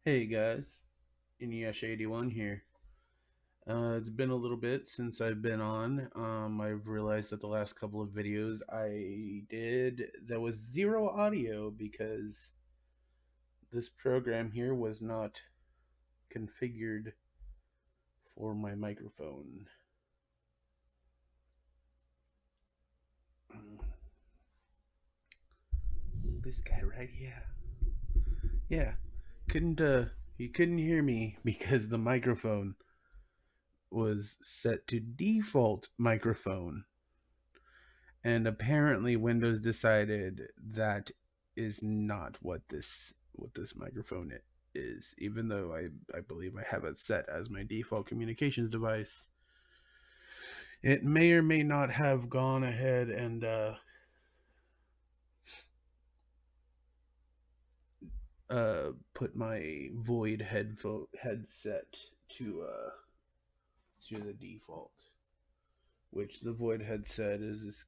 Hey guys, Inyasha81 here. It's been a little bit since I've been on. I've realized that the last couple of videos I did, there was zero audio because this program here was not configured for my microphone. This guy right here. Yeah, couldn't you couldn't hear me because the microphone was set to default microphone. And apparently Windows decided that is not what this microphone is, even though I believe I have it set as my default communications device. It may or may not have gone ahead and put my void headset to the default, which the void headset is this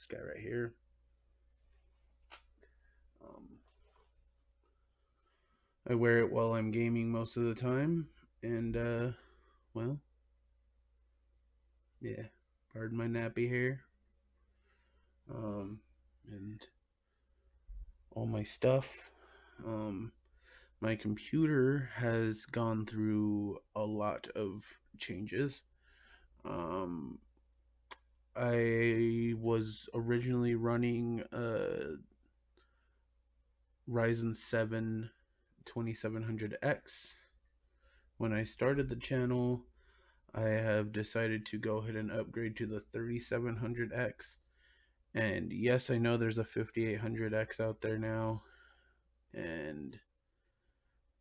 guy right here. um, I wear it while I'm gaming most of the time, and well, yeah, pardon my nappy hair. Um, and all my stuff. Um, my computer has gone through a lot of changes. Um, I was originally running a Ryzen 7 2700X. When I started the channel, I have decided to go ahead and upgrade to the 3700X. And yes, I know there's a 5800X out there now, and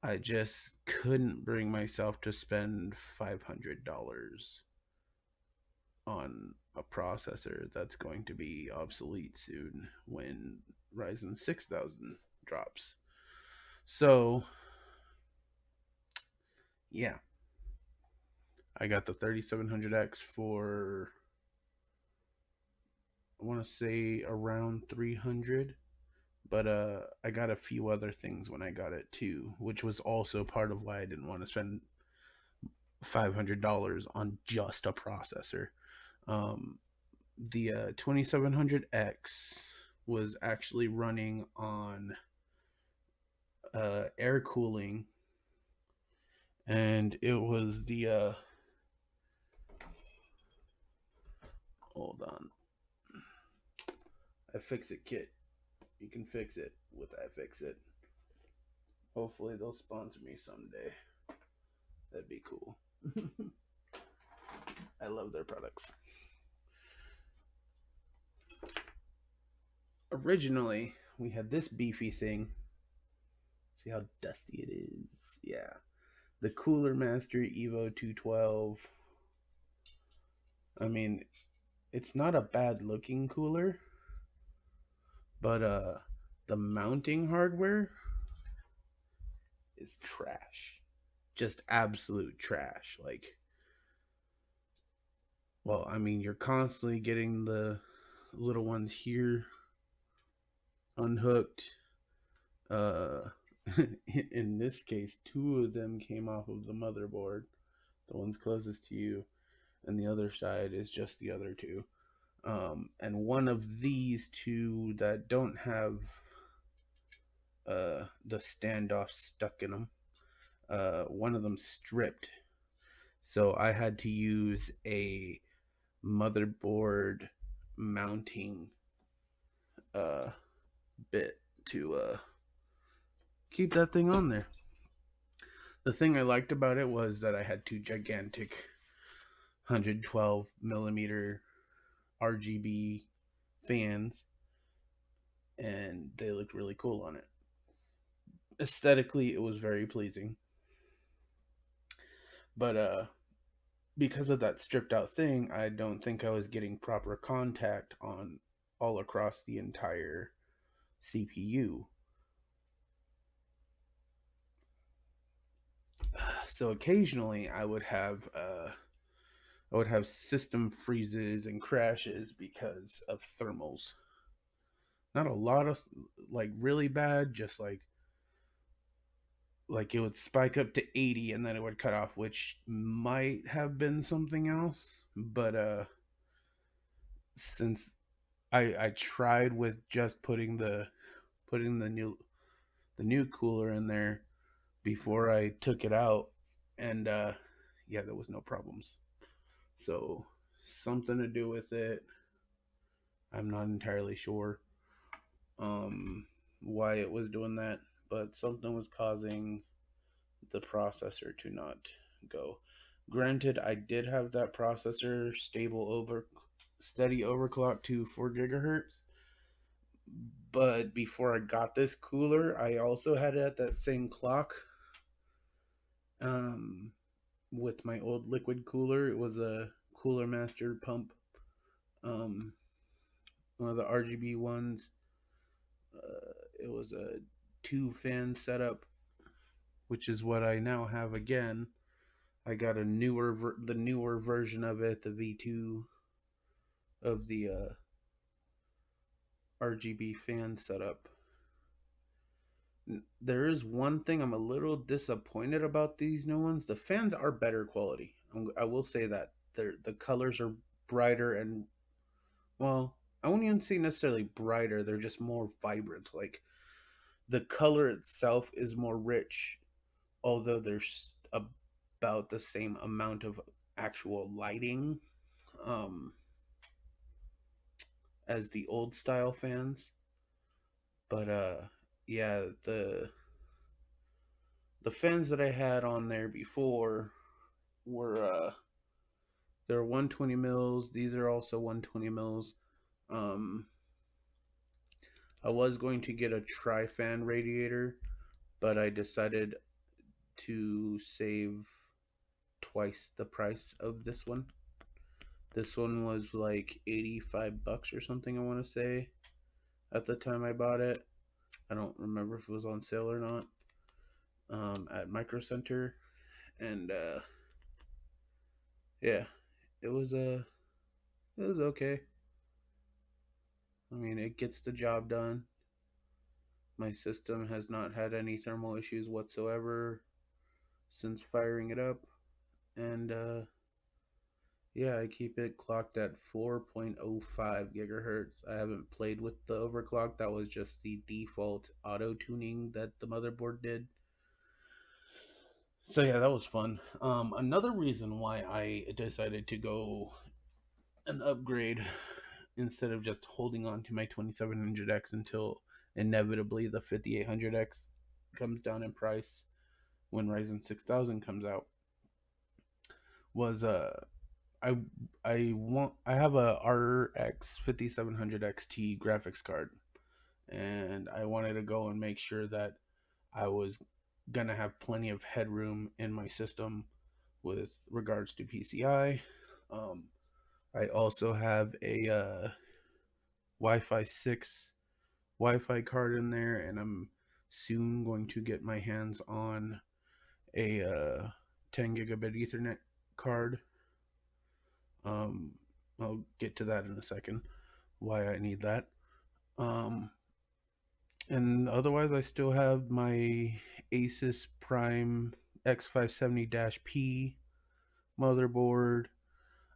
I just couldn't bring myself to spend $500 on a processor that's going to be obsolete soon when Ryzen 6000 drops. So, yeah, I got the 3700X for, I want to say, around 300. But I got a few other things when I got it too, which was also part of why I didn't want to spend $500 on just a processor. Um, the 2700X was actually running on air cooling, and it was the hold on, Ifixit Kit. You can fix it with Ifixit. Hopefully they'll sponsor me someday. That'd be cool. I love their products. Originally, we had this beefy thing. See how dusty it is? Yeah. The Cooler Master Evo 212. I mean, it's not a bad looking cooler, but the mounting hardware is trash. Just absolute trash. Like, well, I mean, you're constantly getting the little ones here unhooked. Uh in this case, two of them came off of the motherboard, the ones closest to you, and the other side is just the other two. And one of these two that don't have the standoff stuck in them, one of them stripped. So I had to use a motherboard mounting uh, bit to keep that thing on there. The thing I liked about it was that I had two gigantic 112 millimeter RGB fans, and they looked really cool on it. Aesthetically, it was very pleasing. But because of that stripped out thing, I don't think I was getting proper contact on all across the entire CPU. So occasionally I would have system freezes and crashes because of thermals. Not a lot of like really bad, just like like it would spike up to 80 and then it would cut off, which might have been something else. But since I tried with just putting the new cooler in there before I took it out, and yeah, there was no problems. So something to do with it. I'm not entirely sure um, why it was doing that, but something was causing the processor to not go. Granted, I did have that processor steady overclock to 4 gigahertz, but before I got this cooler, I also had it at that same clock. Um, with my old liquid cooler, it was a Cooler Master pump, um, one of the RGB ones. It was a 2 fan setup, which is what I now have again. I got the newer version of it, the V2 of the RGB fan setup. There is one thing I'm a little disappointed about these new ones. The fans are better quality. I will say that the colors are brighter and, well, I wouldn't even say necessarily brighter. They're just more vibrant. Like the color itself is more rich, although there's about the same amount of actual lighting um, as the old style fans. But yeah, the fans that I had on there before were they're 120 mils. These are also 120 mils. Um, I was going to get a tri-fan radiator, but I decided to save twice the price of this one. This one was like 85 bucks or something, I want to say, at the time I bought it. I don't remember if it was on sale or not, at Micro Center. And yeah, it was it was okay. I mean, it gets the job done. My system has not had any thermal issues whatsoever since firing it up. And yeah, I keep it clocked at 4.05 gigahertz. I haven't played with the overclock. That was just the default auto tuning that the motherboard did. So yeah, that was fun. Another reason why I decided to go and upgrade instead of just holding on to my 2700X until inevitably the 5800X comes down in price when Ryzen 6000 comes out was I I have a RX 5700 XT graphics card, and I wanted to go and make sure that I was gonna have plenty of headroom in my system with regards to PCI. Um, I also have a Wi-Fi 6 Wi-Fi card in there, and I'm soon going to get my hands on a 10 gigabit Ethernet card. Um, I'll get to that in a second. Why I need that. Um, and otherwise, I still have my Asus Prime X570-P motherboard.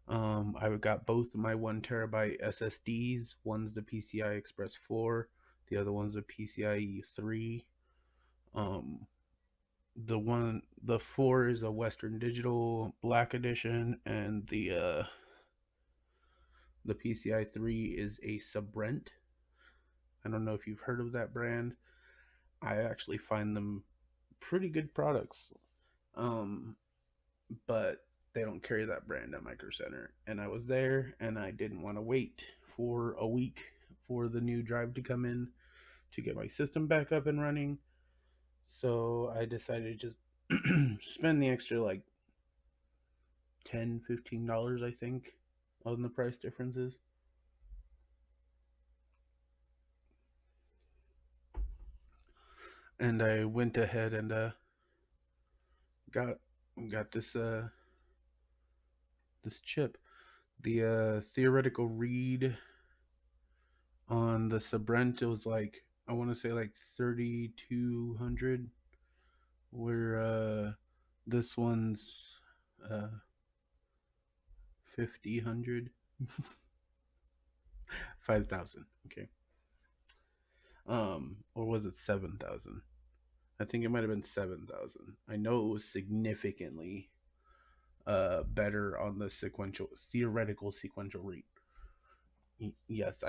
I've got both of my 1 terabyte SSDs. One's the PCI Express 4, the other one's the PCIe 3. Um, the 4 is a Western Digital Black Edition, and the PCI 3 is a Subrent. I don't know if you've heard of that brand. I actually find them pretty good products. Um, but they don't carry that brand at Micro Center. And I was there and I didn't want to wait for a week for the new drive to come in to get my system back up and running. So I decided to just spend the extra like $10-15, I think, on the price differences. And I went ahead and got got this chip. The theoretical read on the Subrent, it was like, I want to say like 3200, We're this one's uh 50, 100, 5,000. Okay. Or was it 7,000? I think it might have been 7,000. I know it was significantly better on the sequential theoretical sequential rate. Yes,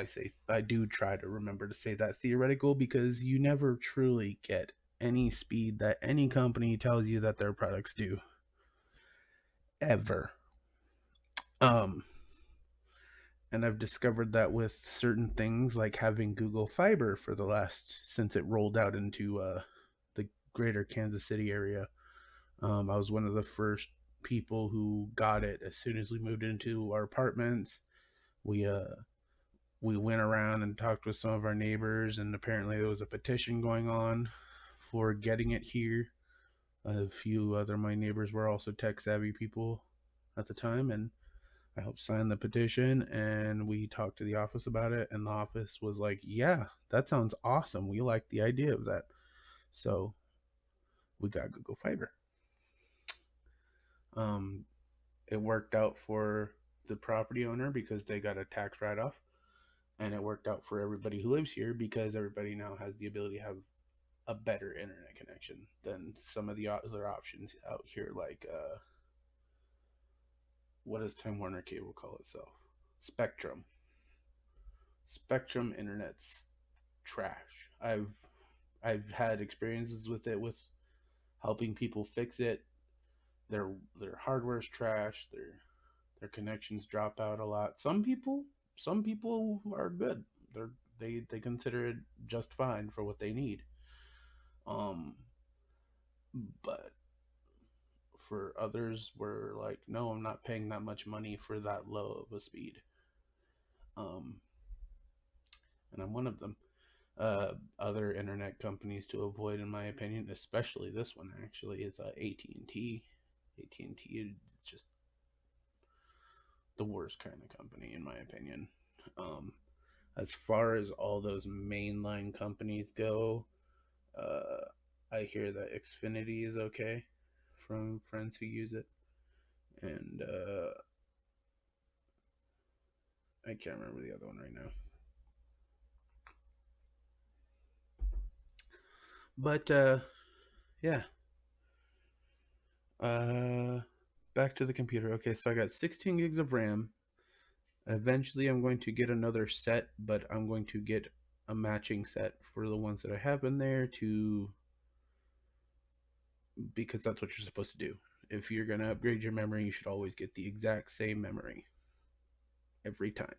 I do try to remember to say that theoretical because you never truly get any speed that any company tells you that their products do ever. Um and I've discovered that with certain things like having Google Fiber for the last since it rolled out into the greater Kansas City area. I was one of the first people who got it as soon as we moved into our apartments. We uh we went around and talked with some of our neighbors, and apparently there was a petition going on for getting it here. A few other of my neighbors were also tech savvy people at the time, and I helped sign the petition. And we talked to the office about it, and the office was like, "Yeah, that sounds awesome. We like the idea of that." So we got Google Fiber. Um, it worked out for the property owner because they got a tax write off, and it worked out for everybody who lives here because everybody now has the ability to have a better internet connection than some of the other options out here, like what does Time Warner Cable call itself? Spectrum. Spectrum internet's trash. I've had experiences with it with helping people fix it. Their hardware's trash. Their connections drop out a lot. Some people are good. They consider it just fine for what they need. Um, but for others, we're like, no, I'm not paying that much money for that low of a speed. Um, and I'm one of them. Other internet companies to avoid, in my opinion, especially this one actually, is AT&T. AT&T is just the worst kind of company, in my opinion. Um, as far as all those mainline companies go, uh, I hear that Xfinity is okay from friends who use it, and I can't remember the other one right now. But yeah. Uh, back to the computer. Okay, so I got 16 gigs of RAM. Eventually, I'm going to get another set, but I'm going to get a matching set for the ones that I have in there to because that's what you're supposed to do. If you're going to upgrade your memory, you should always get the exact same memory every time.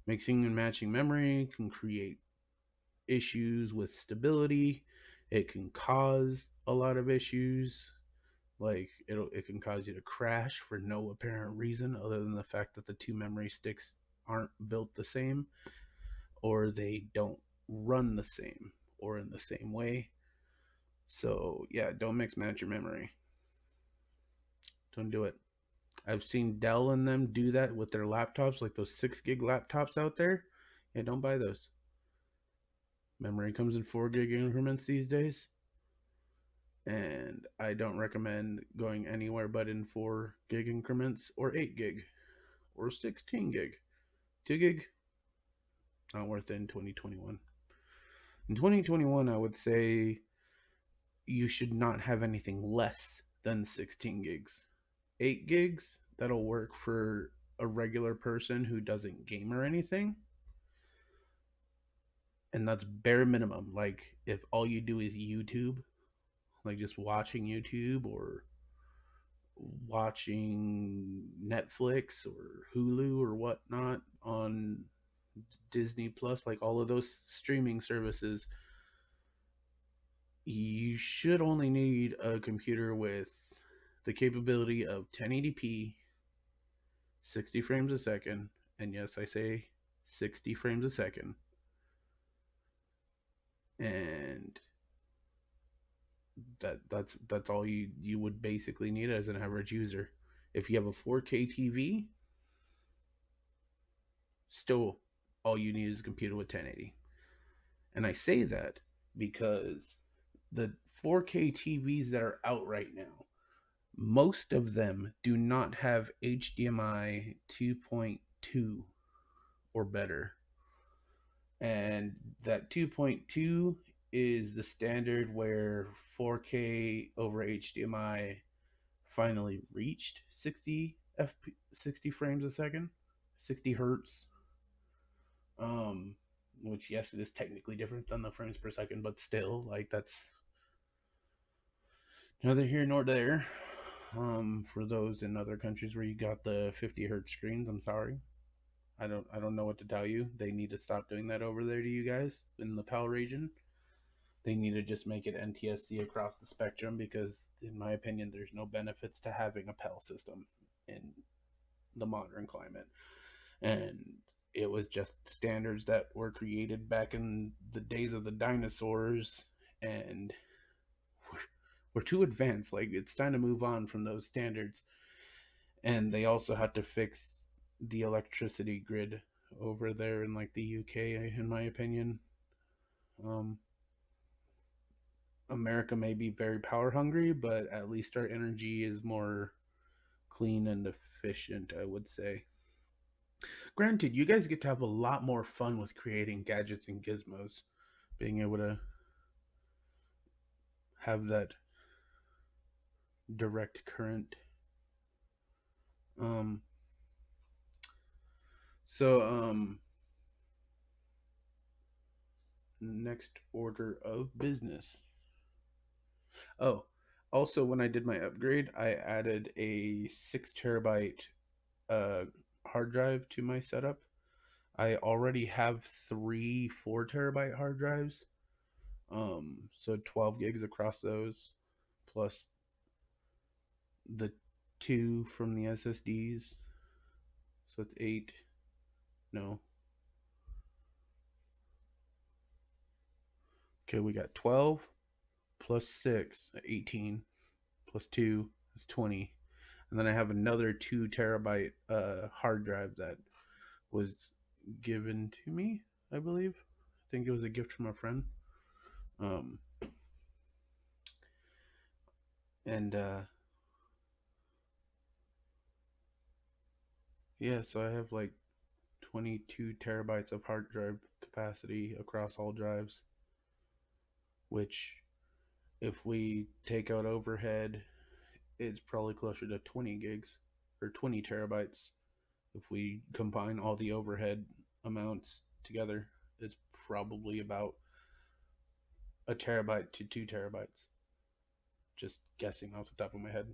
Mixing and matching memory can create issues with stability. It can cause a lot of issues. Like it can cause you to crash for no apparent reason other than the fact that the two memory sticks aren't built the same, or they don't run the same or in the same way. So yeah, don't mix match your memory. Don't do it. I've seen Dell and them do that with their laptops, like those 6 gig laptops out there. Yeah, don't buy those. Memory comes in 4 gig increments these days, and I don't recommend going anywhere but in 4 gig increments or 8 gig or 16 gig. 2 gig, not worth it in 2021. In 2021, I would say you should not have anything less than 16 gigs. 8 gigs, that'll work for a regular person who doesn't game or anything. And that's bare minimum. Like, if all you do is YouTube, like just watching YouTube or watching Netflix or Hulu or whatnot on Disney Plus, like all of those streaming services, you should only need a computer with the capability of 1080p, 60 frames a second, and yes, I say 60 frames a second, and that's all you would basically need as an average user. If you have a 4K TV, still all you need is a computer with 1080. And I say that because the 4K TVs that are out right now, most of them do not have HDMI 2.2 or better. And that 2.2 is the standard where 4K over HDMI finally reached 60 frames a second, 60 hertz. Um, which, yes, it is technically different than the frames per second, but still, like, that's neither here nor there. For those in other countries where you got the 50 hertz screens, I'm sorry. I don't know what to tell you. They need to stop doing that over there to you guys in the PAL region. They need to just make it NTSC across the spectrum because, in my opinion, there's no benefits to having a PAL system in the modern climate. And it was just standards that were created back in the days of the dinosaurs, and we're too advanced. Like, it's time to move on from those standards. And they also had to fix the electricity grid over there in like the UK, in my opinion. Um, America may be very power hungry, but at least our energy is more clean and efficient, I would say. Granted, you guys get to have a lot more fun with creating gadgets and gizmos, being able to have that direct current. Um, so, next order of business. Oh, also, when I did my upgrade, I added a 6 terabyte uh, hard drive to my setup. I already have three 4 terabyte hard drives, so 12 gigs across those, plus the two from the SSDs. So it's eight. No. Okay, we got 12 plus 6, 18, plus 2 is 20. And then I have another 2 terabyte hard drive that was given to me, I believe. I think it was a gift from a friend. Um, and yeah, so I have like 22 terabytes of hard drive capacity across all drives, which, if we take out overhead, it's probably closer to 20 gigs or 20 terabytes. If we combine all the overhead amounts together, it's probably about a terabyte to 2 terabytes. Just guessing off the top of my head.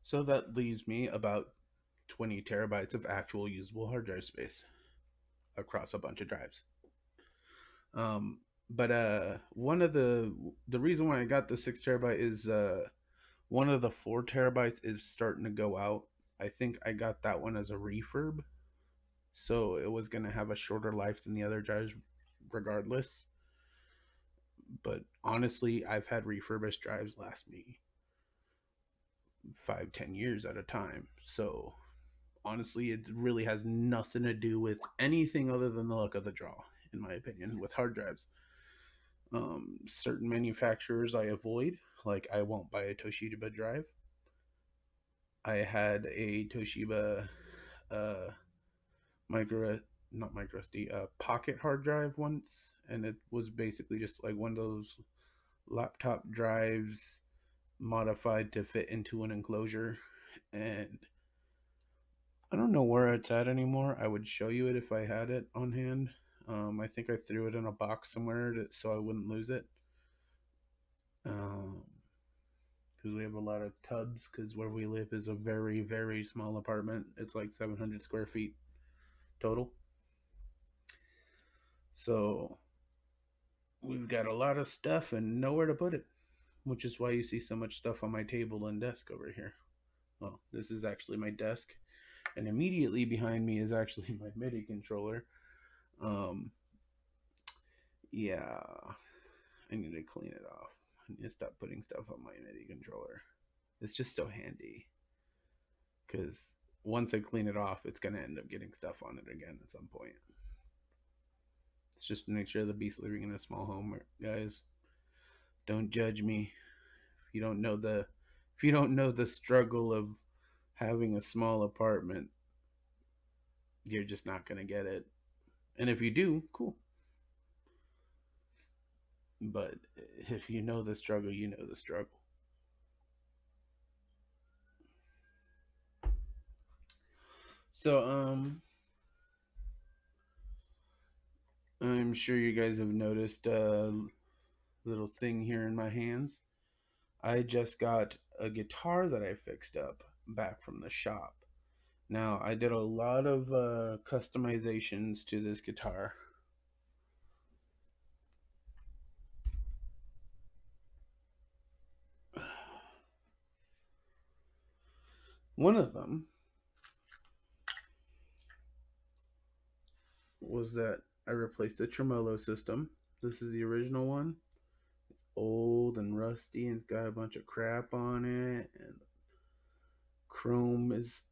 So that leaves me about 20 terabytes of actual usable hard drive space across a bunch of drives. But one of the reason why I got the 6 terabyte is one of the 4 terabytes is starting to go out. I think I got that one as a refurb, so it was gonna have a shorter life than the other drives, regardless. But honestly, I've had refurbished drives last me 5-10 years at a time. So honestly, it really has nothing to do with anything other than the look of the draw, in my opinion, with hard drives. Certain manufacturers I avoid, like I won't buy a Toshiba drive. I had a Toshiba uh, micro, not micro SD, pocket hard drive once, and it was basically just like one of those laptop drives modified to fit into an enclosure. And I don't know where it's at anymore. I would show you it if I had it on hand. I think I threw it in a box somewhere so I wouldn't lose it. Because we have a lot of tubs, because where we live is a very, very small apartment. It's like 700 square feet total. So we've got a lot of stuff and nowhere to put it, which is why you see so much stuff on my table and desk over here. Well, this is actually my desk, and immediately behind me is actually my MIDI controller. Um, yeah, I need to clean it off. I need to stop putting stuff on my MIDI controller. It's just so handy, because once I clean it off, it's going to end up getting stuff on it again at some point. It's just the nature of the beast living in a small home, guys. Don't judge me. If you don't know the if you don't know the struggle of having a small apartment, you're just not gonna get it. And if you do, cool. But if you know the struggle, you know the struggle. So I'm sure you guys have noticed a little thing here in my hands. I just got a guitar that I fixed up back from the shop. Now, I did a lot of customizations to this guitar. One of them was that I replaced the tremolo system. This is the original one. It's old and rusty and it's got a bunch of crap on it. And chrome is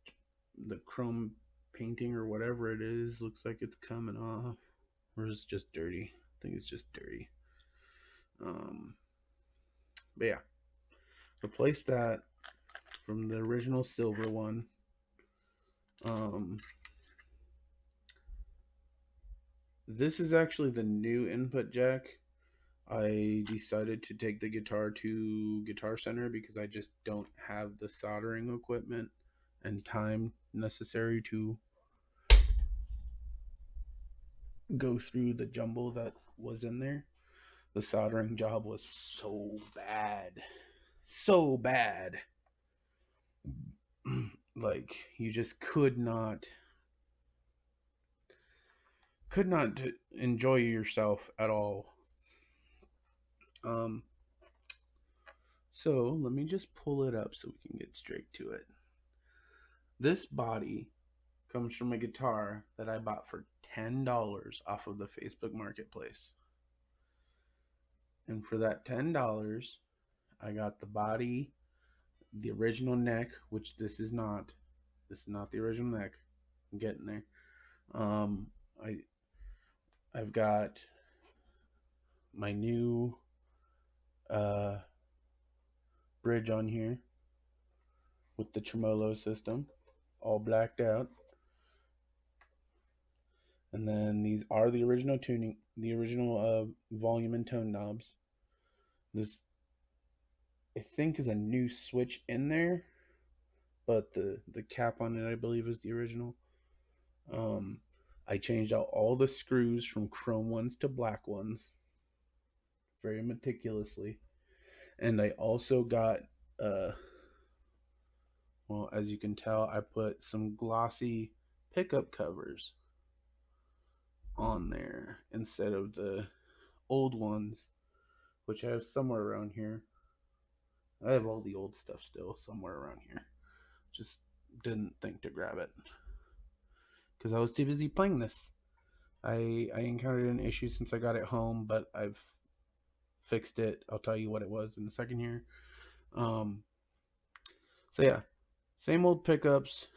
the chrome painting or whatever it is looks like it's coming off. Or it's just dirty. I think it's just dirty. Um, but yeah, replace that from the original silver one. This is actually the new input jack. I decided to take the guitar to Guitar Center because I just don't have the soldering equipment and time necessary to go through the jumble that was in there. The soldering job was so bad. So bad. Like you just could not enjoy yourself at all. Um so let me just pull it up so we can get straight to it. This body comes from a guitar that I bought for $10 off of the Facebook Marketplace. And for that $10, I got the body, the original neck, which this is not. This is not the original neck. I'm getting there. Um, I I've got my new uh, bridge on here with the tremolo system, all blacked out. And then these are the original tuning, the original volume and tone knobs. This I think is a new switch in there, but the cap on it I believe is the original. Um, I changed out all the screws from chrome ones to black ones very meticulously, and I also got well, as you can tell, I put some glossy pickup covers on there instead of the old ones, which I have somewhere around here. I have all the old stuff still somewhere around here. Just didn't think to grab it because I was too busy playing this. I encountered an issue since I got it home, but I've fixed it. I'll tell you what it was in a second here. Um, so yeah, same old pickups.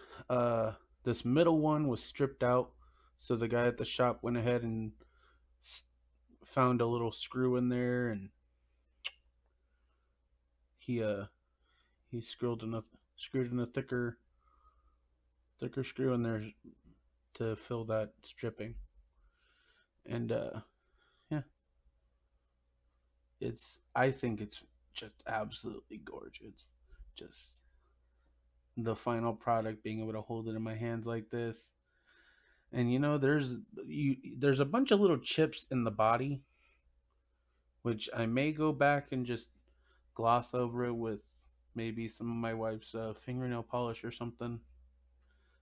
This middle one was stripped out, so the guy at the shop went ahead and found a little screw in there, and he he screwed in a thicker screw in there to fill that stripping. And yeah, I think it's just absolutely gorgeous. Just the final product, being able to hold it in my hands like this. And there's a bunch of little chips in the body, which I may go back and just gloss over it with maybe some of my wife's fingernail polish or something,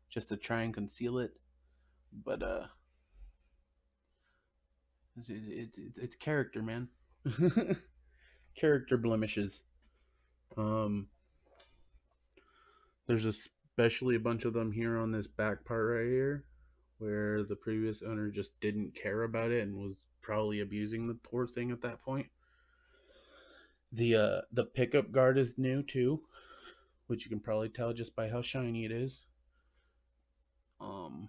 just to try and conceal it. But it's character, man. Character blemishes. Um, there's especially a bunch of them here on this back part right here, where the previous owner just didn't care about it and was probably abusing the poor thing at that point. The pickup guard is new too, which you can probably tell just by how shiny it is. Um,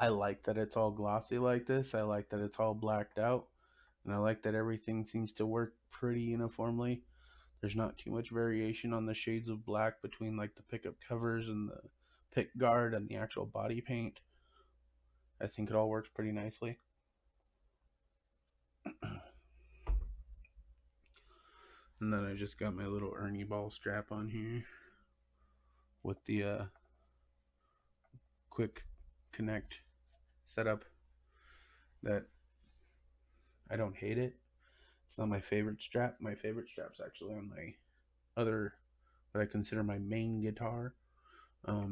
I like that it's all glossy like this. I like that it's all blacked out. And I like that everything seems to work pretty uniformly. There's not too much variation on the shades of black between like the pickup covers and the pick guard and the actual body paint. I think it all works pretty nicely. And then I just got my little Ernie ball strap on here with the quick connect setup. That I don't hate it. It's not my favorite strap. My favorite strap's actually on my other, what I consider my main guitar.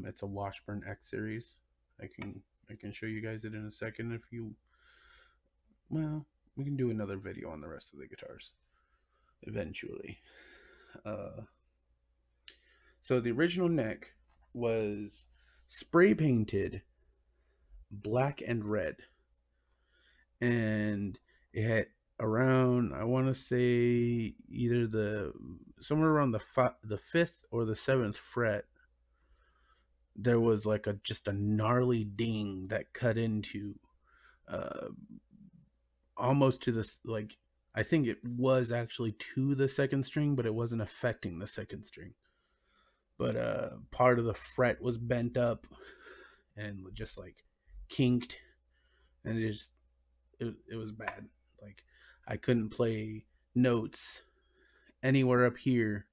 It's a Washburn X series. I can show you guys it in a second if you. Well, we can do another video on the rest of the guitars eventually. Uh, so the original neck was spray painted black and red, and it had around, I want to say, either the somewhere around the fifth or the seventh fret. There was like a just a gnarly ding that cut into uh, almost to this, like, I think it was actually to the second string, but it wasn't affecting the second string. But part of the fret was bent up and just like kinked, and it was bad. Like, I couldn't play notes anywhere up here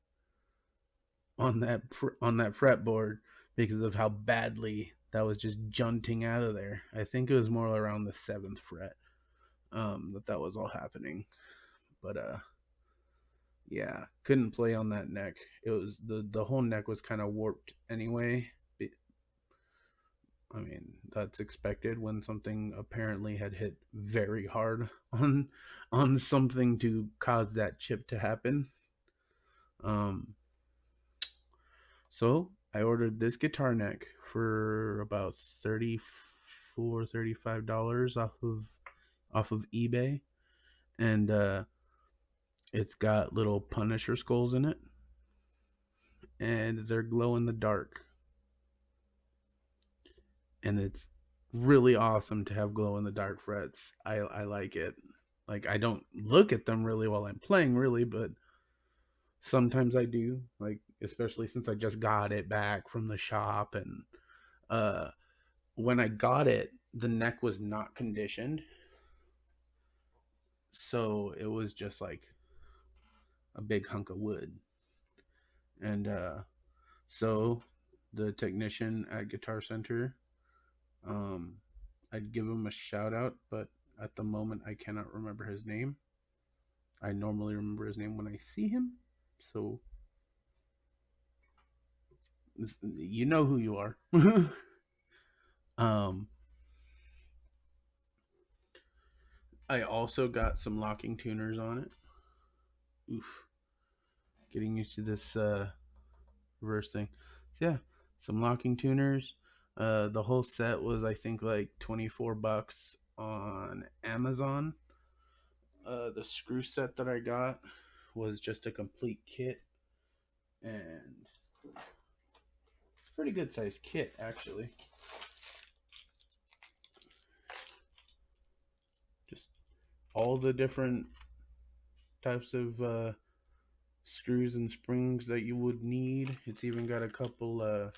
on that fretboard because of how badly that was just junting out of there. I think it was more around the seventh fret that was all happening. But yeah, couldn't play on that neck. It was the whole neck was kind of warped anyway. I mean, that's expected when something apparently had hit very hard on something to cause that chip to happen. Um, so I ordered this guitar neck for about $35 off of eBay, and it's got little Punisher skulls in it, and they're glow in the dark, and it's really awesome to have glow in the dark frets. I like it. Like, I don't look at them really while I'm playing, really, but sometimes I do. Like, especially since I just got it back from the shop, and uh, when I got it, the neck was not conditioned, so it was just like a big hunk of wood, and so the technician at Guitar Center, um, I'd give him a shout out, but at the moment I cannot remember his name. I normally remember his name when I see him, so you know who you are. um, I also got some locking tuners on it. Oof, getting used to this reverse thing. So yeah, some locking tuners. The whole set was, I think, like $24 on Amazon. The screw set that I got was just a complete kit, and it's a pretty good sized kit actually. Just all the different types of screws and springs that you would need. It's even got a couple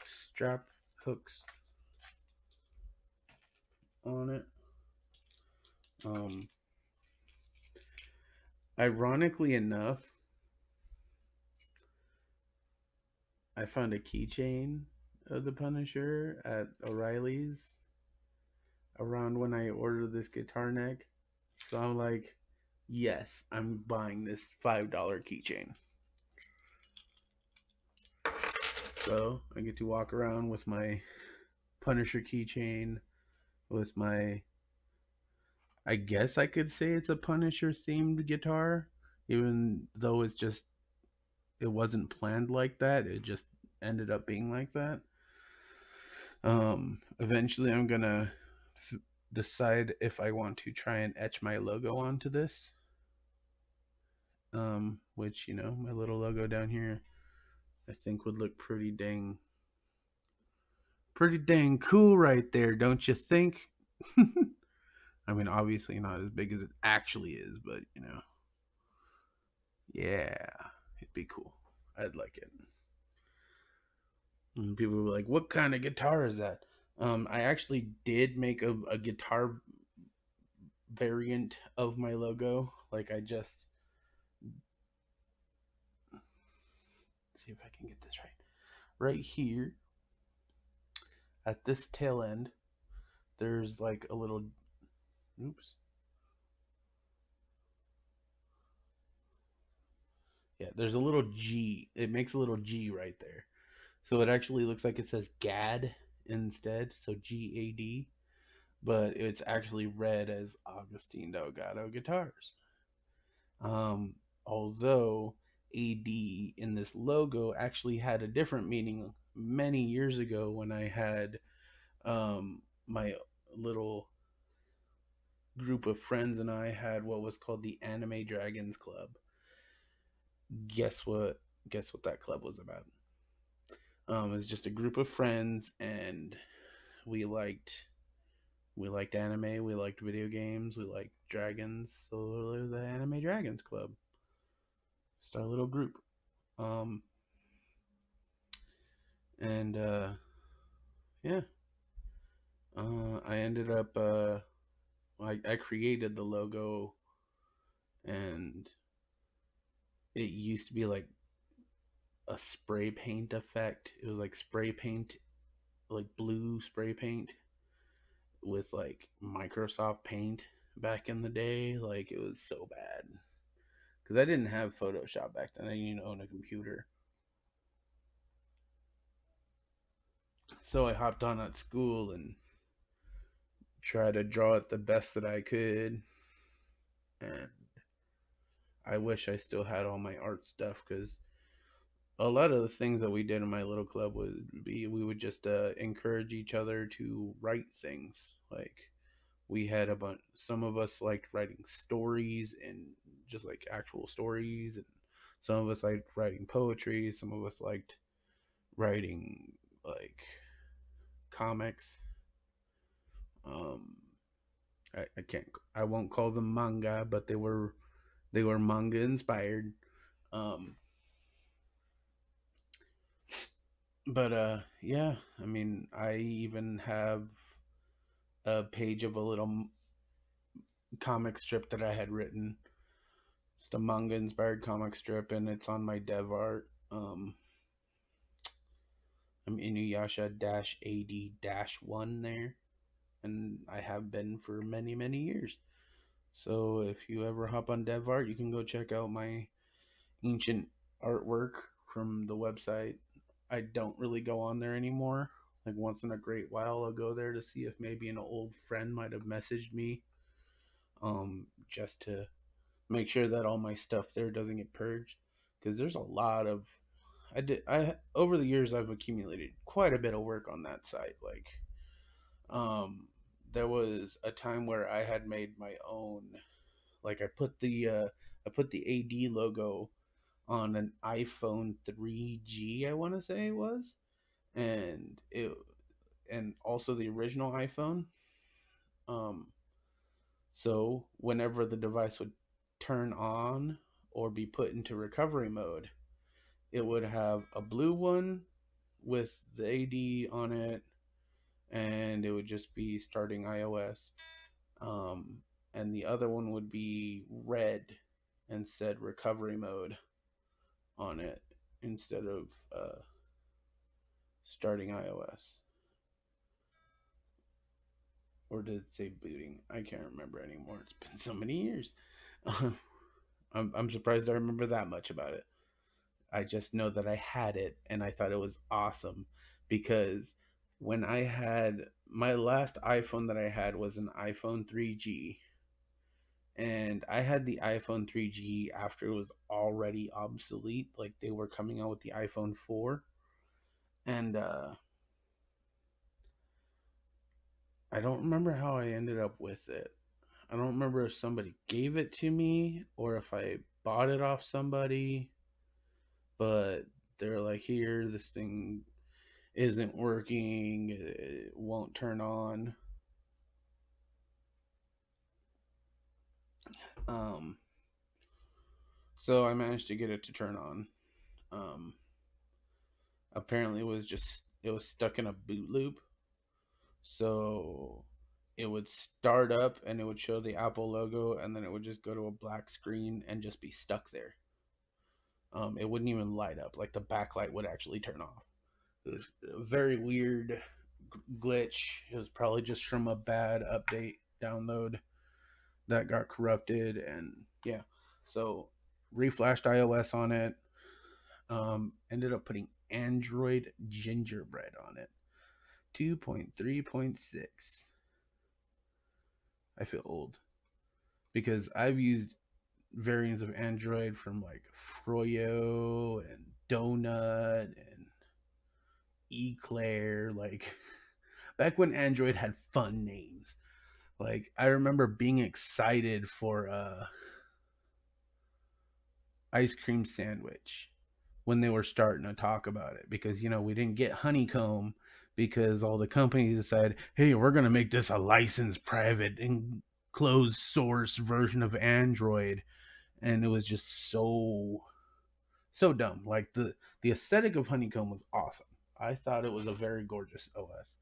strap hooks on it. Um, Ironically enough, I found a keychain of the Punisher at O'Reilly's around when I ordered this guitar neck. So I'm like, yes, I'm buying this $5 keychain. So I get to walk around with my Punisher keychain, with my, I guess I could say it's a Punisher themed guitar, even though it wasn't planned like that. It just ended up being like that. Eventually I'm gonna decide if I want to try and etch my logo onto this. Which, my little logo down here, I think would look Pretty dang cool right there, don't you think? I mean, obviously not as big as it actually is, but yeah, it'd be cool. I'd like it. And people were like, "What kind of guitar is that?" I actually did make a guitar variant of my logo. Like I just see if I can get this right. Right here at this tail end, there's like a little. Oops. Yeah, there's a little G. It makes a little G right there. So it actually looks like it says GAD instead. So GAD. But it's actually read as Agustin Delgado Guitars. Um, Although AD in this logo actually had a different meaning many years ago when I had my little group of friends and I had what was called the Anime Dragons Club. Guess what? Guess what that club was about? It was just a group of friends, and we liked we liked anime, we liked video games, we liked dragons. So it was the Anime Dragons Club. Just our little group. Um, and yeah, I ended up I created the logo, and it used to be like a spray paint effect. It was like spray paint, like blue spray paint with like Microsoft Paint back in the day. Like it was so bad because I didn't have Photoshop back then. I didn't own a computer, so I hopped on at school and tried to draw it the best that I could. And I wish I still had all my art stuff because a lot of the things that we did in my little club would be we would just encourage each other to write things. Like we had a bunch. Some of us liked writing stories and just like actual stories, and some of us liked writing poetry. Some of us liked writing like comics. Um, I can't. I won't call them manga, but they were manga inspired. Um, but yeah. I mean, I even have a page of a little comic strip that I had written. Just a manga inspired comic strip, and it's on my dev art. I'm Inuyasha AD 1 there, and I have been for many, many years. So if you ever hop on DevArt, you can go check out my ancient artwork from the website. I don't really go on there anymore. Like once in a great while, I'll go there to see if maybe an old friend might have messaged me, just to make sure that all my stuff there doesn't get purged. Because there's a lot of I over the years I've accumulated quite a bit of work on that site. Like, um, there was a time where I had made my own. Like I put the AD logo on an iPhone 3G. I want to say it was, and it and also the original iPhone. Um, so whenever the device would turn on or be put into recovery mode, it would have a blue one with the AD on it, and it would just be starting iOS. And the other one would be red and said recovery mode on it instead of starting iOS. Or did it say booting? I can't remember anymore. It's been so many years. I'm surprised I remember that much about it. I just know that I had it and I thought it was awesome because when I had my last iPhone that I had was an iPhone 3G, and I had the iPhone 3G after it was already obsolete. Like they were coming out with the iPhone 4, and I don't remember how I ended up with it. I don't remember if somebody gave it to me or if I bought it off somebody, but they're like, "Here, this thing." isn't working, it won't turn on. Um, so I managed to get it to turn on. Um, Apparently, it was stuck in a boot loop, so it would start up and it would show the Apple logo, and then it would just go to a black screen and just be stuck there. It wouldn't even light up; like the backlight would actually turn off. It was a very weird glitch. It was probably just from a bad update download that got corrupted, and yeah, so reflashed iOS on it. Ended up putting Android Gingerbread on it, 2.3.6. I feel old because I've used variants of Android from like Froyo and Donut and Eclair, like back when Android had fun names. Like I remember being excited for ice cream sandwich when they were starting to talk about it, because we didn't get honeycomb because all the companies decided, hey, we're going to make this a licensed private and closed source version of Android. And it was just so dumb. Like the aesthetic of honeycomb was awesome. I thought it was a very gorgeous OS.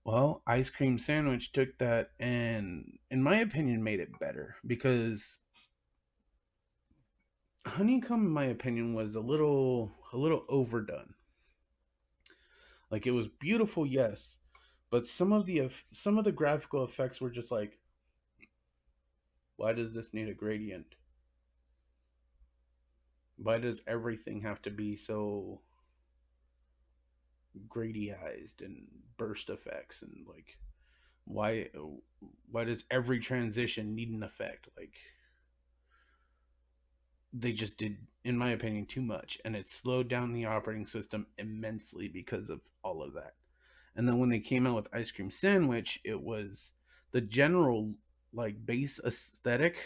Well, ice cream sandwich took that and in my opinion made it better, because honeycomb in my opinion was a little overdone. Like it was beautiful, yes, but some of the graphical effects were just like, why does this need a gradient? Why does everything have to be so gradyized and burst effects, and like why why does every transition need an effect? Like they just did, in my opinion, too much, and it slowed down the operating system immensely because of all of that. And then when they came out with ice cream sandwich, it was the general like base aesthetic,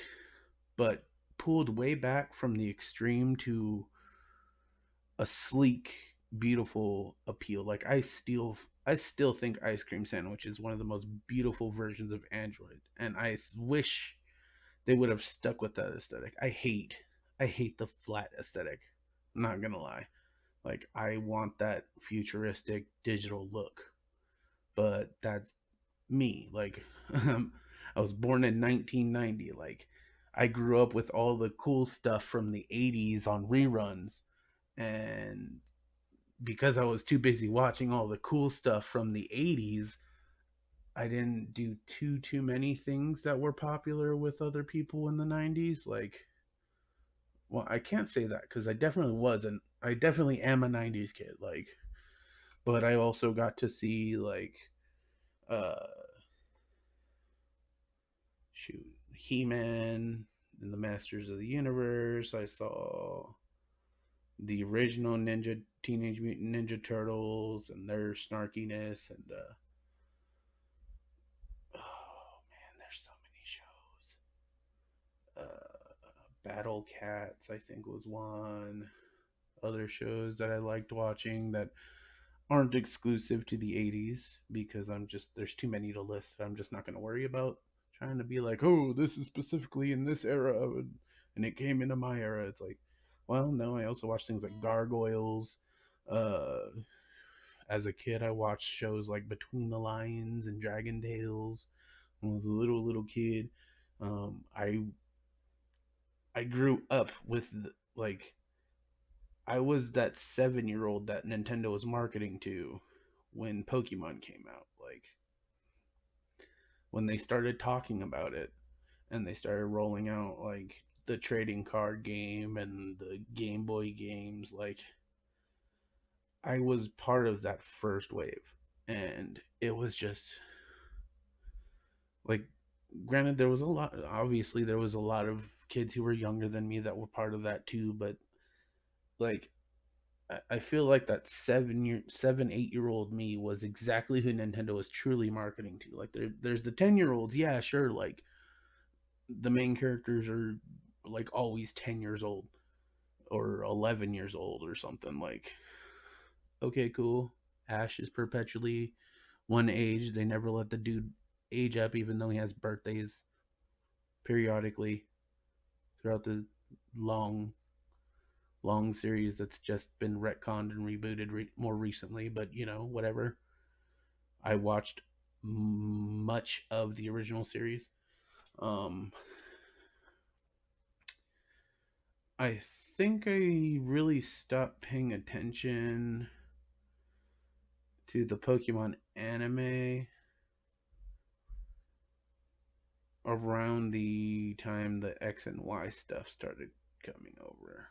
but pulled way back from the extreme to a sleek, beautiful appeal. Like I still think ice cream sandwich is one of the most beautiful versions of Android, and I wish they would have stuck with that aesthetic. I hate the flat aesthetic. I'm not gonna lie. Like I want that futuristic digital look, but that's me. Like I was born in 1990. Like I grew up with all the cool stuff from the 80s on reruns, and because I was too busy watching all the cool stuff from the 80s, I didn't do too many things that were popular with other people in the 90s. Like, well, I can't say that because I definitely am a 90s kid. Like, but I also got to see like uh shoot, He-Man and the Masters of the Universe. I saw the original Teenage Mutant Ninja Turtles and their snarkiness, and oh man, there's so many shows. Battle Cats, I think, was one. Other shows that I liked watching that aren't exclusive to the 80s, because there's too many to list that I'm just not going to worry about trying to be like, oh, this is specifically in this era and it came into my era. It's like, well, no, I also watched things like Gargoyles. Uh, as a kid, I watched shows like Between the Lions and Dragon Tales. When I was a little kid. I grew up with like I was that 7-year old that Nintendo was marketing to when Pokemon came out. Like when they started talking about it and they started rolling out like the trading card game and the Game Boy games, like I was part of that first wave. And it was just like, granted, there was a lot, obviously, there was a lot of kids who were younger than me that were part of that too, but like I feel like that 8-year old me was exactly who Nintendo was truly marketing to. Like there's the 10-year olds, yeah, sure. Like the main characters are like always 10 years old or 11 years old or something. Like Okay, cool. Ash is perpetually one age. They never let the dude age up, even though he has birthdays periodically throughout the long, long series that's just been retconned and rebooted more recently. But whatever. I watched much of the original series. Um, I think I really stopped paying attention to the Pokemon anime around the time the X and Y stuff started coming over.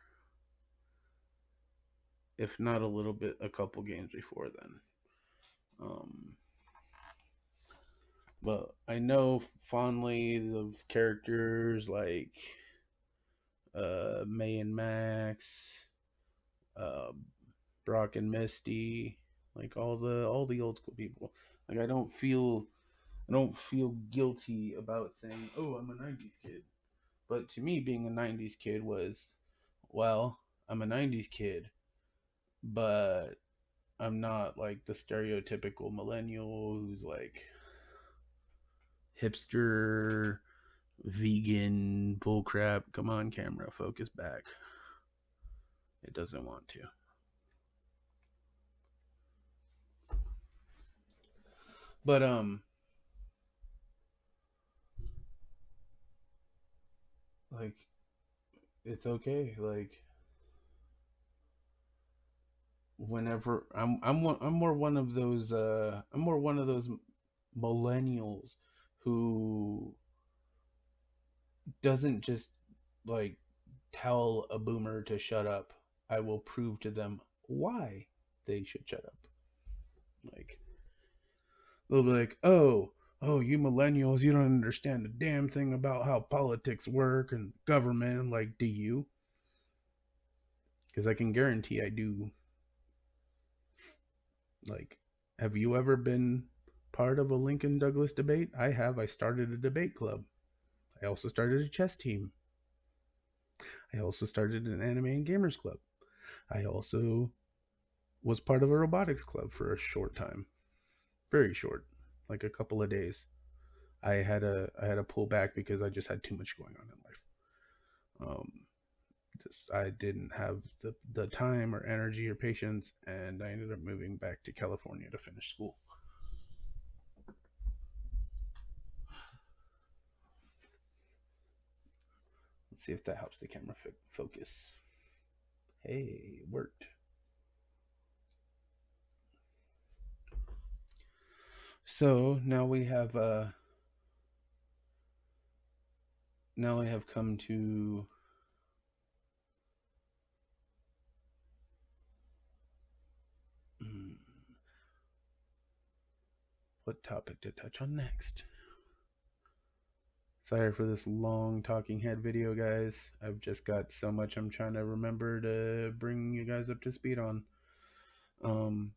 If not a little bit, a couple games before then. Um, but I know fondly of characters like May and Max, uh, Brock and Misty, like all the old school people. Like I don't feel guilty about saying, "Oh, I'm a '90s kid." But to me, being a '90s kid was, well, I'm a '90s kid, but I'm not like the stereotypical millennial who's like hipster, vegan, bullcrap. Come on, camera, focus back. It doesn't want to. But like it's okay. Like whenever I'm more one of those I'm more one of those millennials who doesn't just like tell a boomer to shut up. I will prove to them why they should shut up. Like they'll be like, "Oh, you millennials, you don't understand a damn thing about how politics work and government." I'm like, "Do you?" Because I can guarantee I do. Like, have you ever been part of a Lincoln Douglas debate? I have. I started a debate club. I also started a chess team. I also started an anime and gamers club. I also was part of a robotics club for a short time. Very short, like a couple of days. I had to pull back because I just had too much going on in life. Um, I didn't have the time or energy or patience, and I ended up moving back to California to finish school. Let's see if that helps the camera focus. Hey, it worked. So now we have come to what topic to touch on next. Sorry for this long talking head video, guys. I've just got so much I'm trying to remember to bring you guys up to speed on. Um,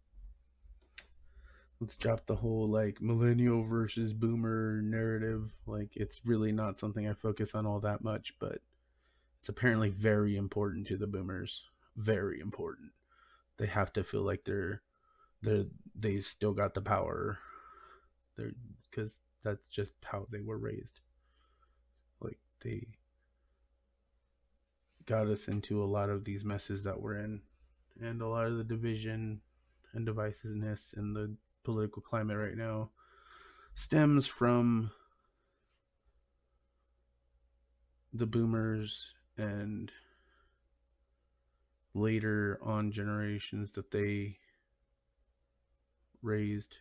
let's drop the whole like millennial versus boomer narrative. Like, it's really not something I focus on all that much, but it's apparently very important to the boomers. Very important. They have to feel like they're they still got the power. They're because that's just how they were raised. Like they got us into a lot of these messes that we're in, and a lot of the division and divisiveness in the political climate right now stems from the boomers and later on generations that they raised.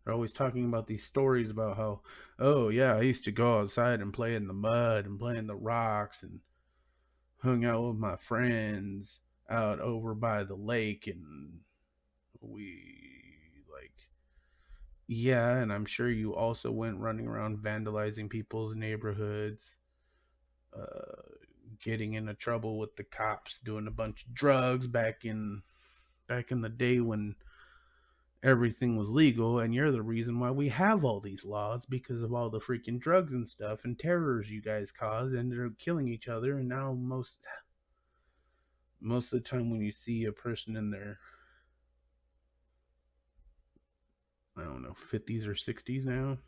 They're always talking about these stories about how, oh yeah, I used to go outside and play in the mud and play in the rocks and hung out with my friends out over by the lake, and we like, yeah, and I'm sure you also went running around vandalizing people's neighborhoods, uh, getting into trouble with the cops, doing a bunch of drugs back in the day when everything was legal, and you're the reason why we have all these laws because of all the freaking drugs and stuff and terrors you guys caused, and they're killing each other. And now most of the time when you see a person in their I don't know, 50s or 60s now.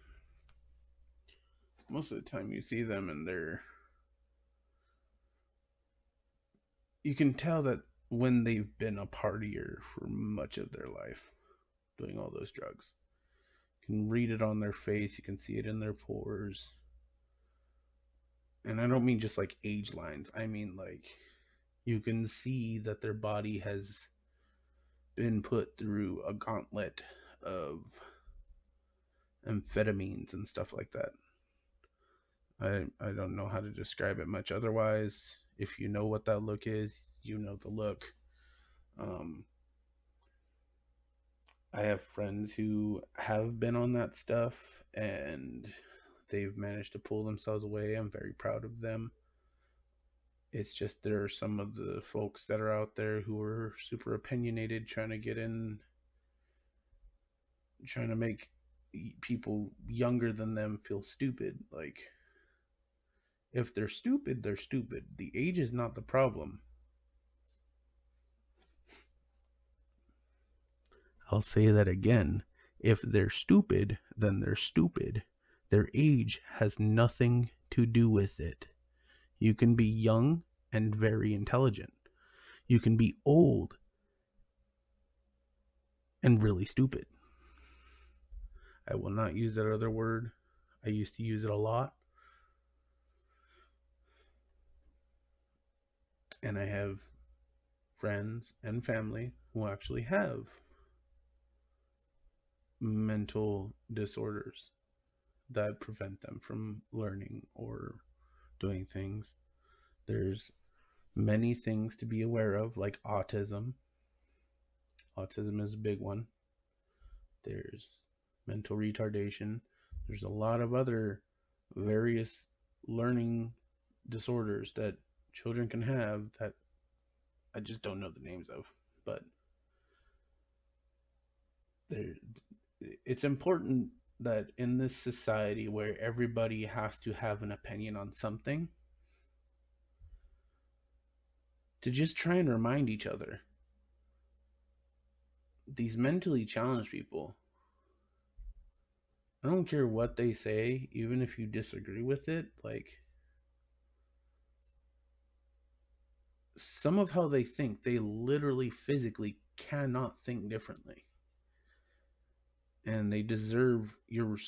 Most of the time you see them and you can tell that when they've been a partier for much of their life doing all those drugs. You can read it on their face, you can see it in their pores. And I don't mean just like age lines. I mean like you can see that their body has been put through a gauntlet of amphetamines and stuff like that. I don't know how to describe it much otherwise. If you know what that look is, you know the look. Um, I have friends who have been on that stuff and they've managed to pull themselves away. I'm very proud of them. It's just there are some of the folks that are out there who are super opinionated, trying to get in, trying to make people younger than them feel stupid. Like, if they're stupid, they're stupid. The age is not the problem. I'll say that again. If they're stupid, then they're stupid. Their age has nothing to do with it. You can be young and very intelligent. You can be old and really stupid. I will not use that other word. I used to use it a lot. And I have friends and family who actually have mental disorders that prevent them from learning or doing things. There's many things to be aware of, like autism. Autism is a big one. There's mental retardation. There's a lot of other various learning disorders that children can have that I just don't know the names of. But there, it's important that in this society where everybody has to have an opinion on something, to just try and remind each other, these mentally challenged people, I don't care what they say, even if you disagree with it, like some of how they think, they literally physically cannot think differently. And they deserve your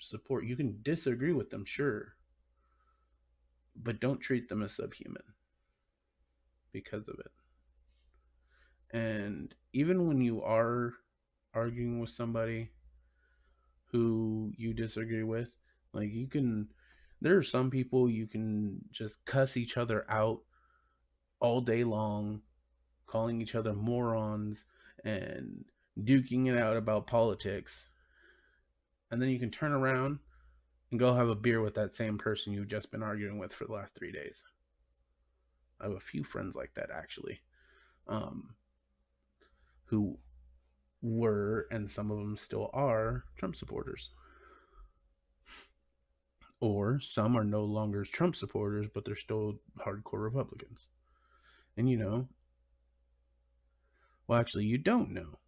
support. You can disagree with them, sure, but don't treat them as subhuman because of it. And even when you are arguing with somebody who you disagree with, like you can, there are some people you can just cuss each other out all day long, calling each other morons and duking it out about politics. And then you can turn around and go have a beer with that same person you've just been arguing with for the last 3 days. I have a few friends like that actually, who were, and some of them still are, Trump supporters. Or some are no longer Trump supporters, but they're still hardcore Republicans. And you know, well, actually, you don't know.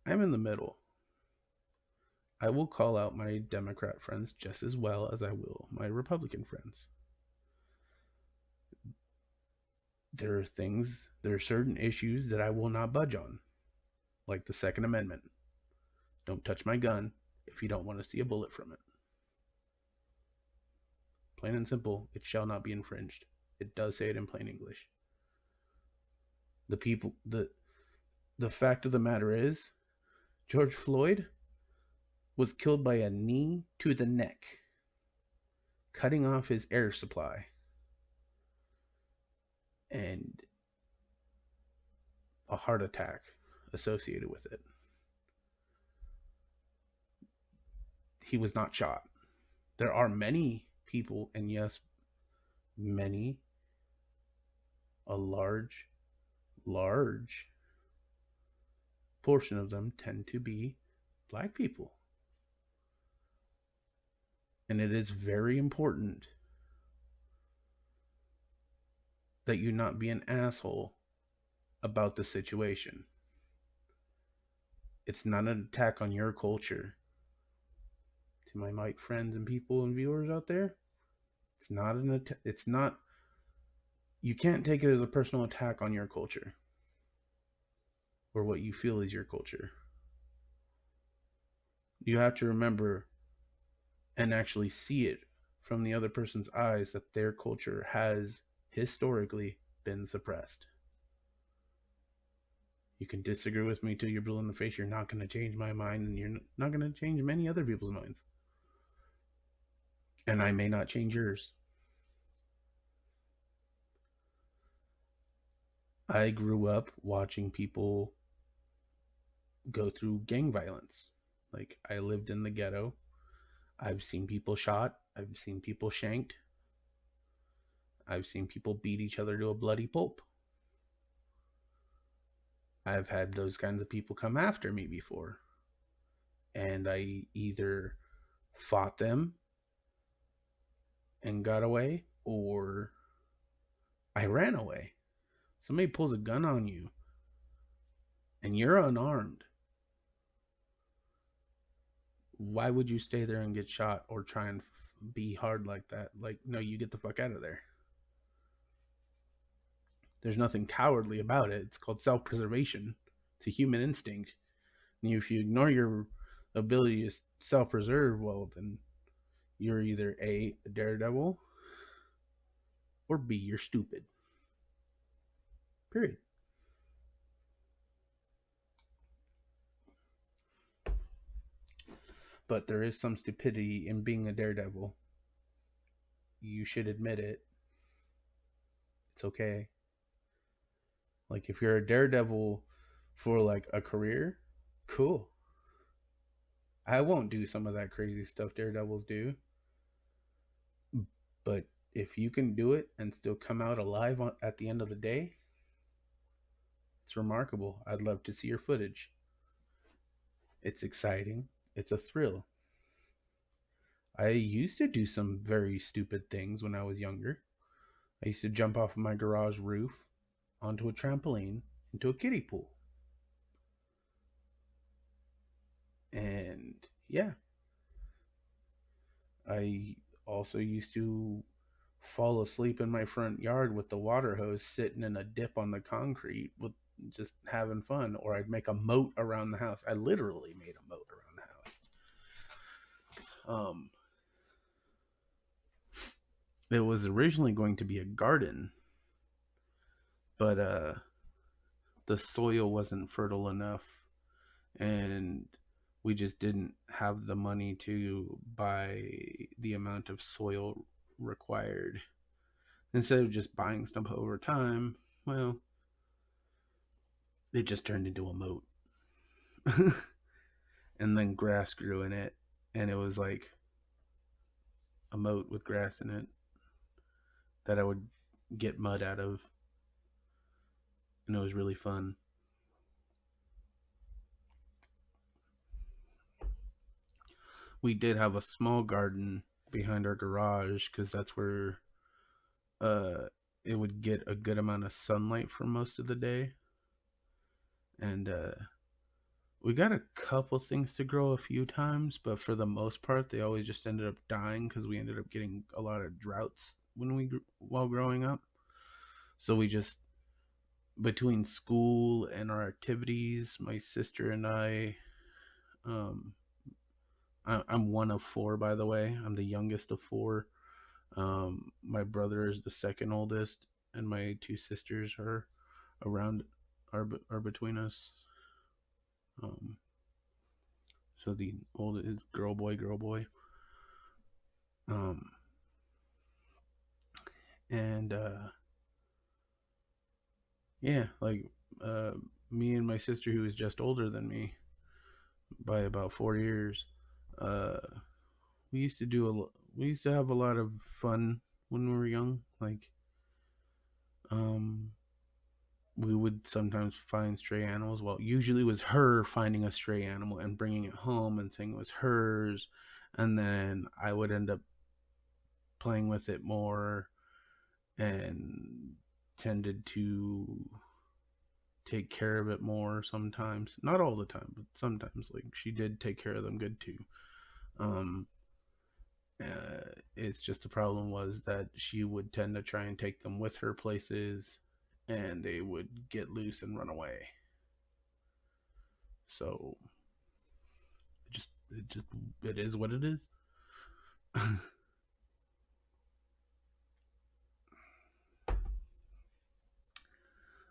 I'm in the middle. I will call out my Democrat friends just as well as I will my Republican friends. There are certain issues that I will not budge on, like the Second Amendment. Don't touch my gun if you don't want to see a bullet from it. Plain and simple, it shall not be infringed. It does say it in plain English. The fact of the matter is, George Floyd was killed by a knee to the neck, cutting off his air supply, and a heart attack associated with it. He was not shot. There are many people, and yes, many, a large portion of them tend to be black people. And it is very important that you not be an asshole about the situation. It's not an attack on your culture. To my mic friends and people and viewers out there, it's not an attack. It's not. You can't take it as a personal attack on your culture or what you feel is your culture. You have to remember and actually see it from the other person's eyes that their culture has historically been suppressed. You can disagree with me till you're blue in the face. You're not going to change my mind, and you're not going to change many other people's minds. And I may not change yours. I grew up watching people go through gang violence. Like, I lived in the ghetto. I've seen people shot. I've seen people shanked. I've seen people beat each other to a bloody pulp. I've had those kinds of people come after me before. And I either fought them and got away, or I ran away. Somebody pulls a gun on you and you're unarmed. Why would you stay there and get shot or try and be hard like that? Like, no, you get the fuck out of there. There's nothing cowardly about it. It's called self preservation, it's a human instinct. And if you ignore your ability to self preserve, well, then you're either A, a daredevil, or B, you're stupid. Period. But there is some stupidity in being a daredevil. You should admit it. It's okay. Like, if you're a daredevil for like a career, cool. I won't do some of that crazy stuff daredevils do. But if you can do it and still come out alive at the end of the day, it's remarkable. I'd love to see your footage. It's exciting. It's a thrill. I used to do some very stupid things when I was younger. I used to jump off of my garage roof onto a trampoline into a kiddie pool. And yeah, I also used to fall asleep in my front yard with the water hose sitting in a dip on the concrete with just having fun. Or I'd make a moat around the house. I literally made a moat around the house. It was originally going to be a garden, but the soil wasn't fertile enough, and we just didn't have the money to buy the amount of soil required. Instead of just buying stuff over time, well, it just turned into a moat. And then grass grew in it, and it was like a moat with grass in it that I would get mud out of, and it was really fun. We did have a small garden behind our garage because that's where uh it would get a good amount of sunlight for most of the day. And we got a couple things to grow a few times, but for the most part they always just ended up dying because we ended up getting a lot of droughts while growing up. So we just, between school and our activities, my sister and um I'm one of four, by the way. I'm the youngest of four. My brother is the second oldest, and my two sisters are around are between us. Um, so the oldest is girl boy, girl boy. Um, and yeah, like uh, me and my sister, who is just older than me by about 4 years, uh, we used to we used to have a lot of fun when we were young. Like, um, we would sometimes find stray animals. Well, usually it was her finding a stray animal and bringing it home and saying it was hers, and then I would end up playing with it more and tended to take care of it more sometimes. Not all the time, but sometimes. Like she did take care of them good too. Um, it's just the problem was that she would tend to try and take them with her places, and they would get loose and run away. So it is what it is.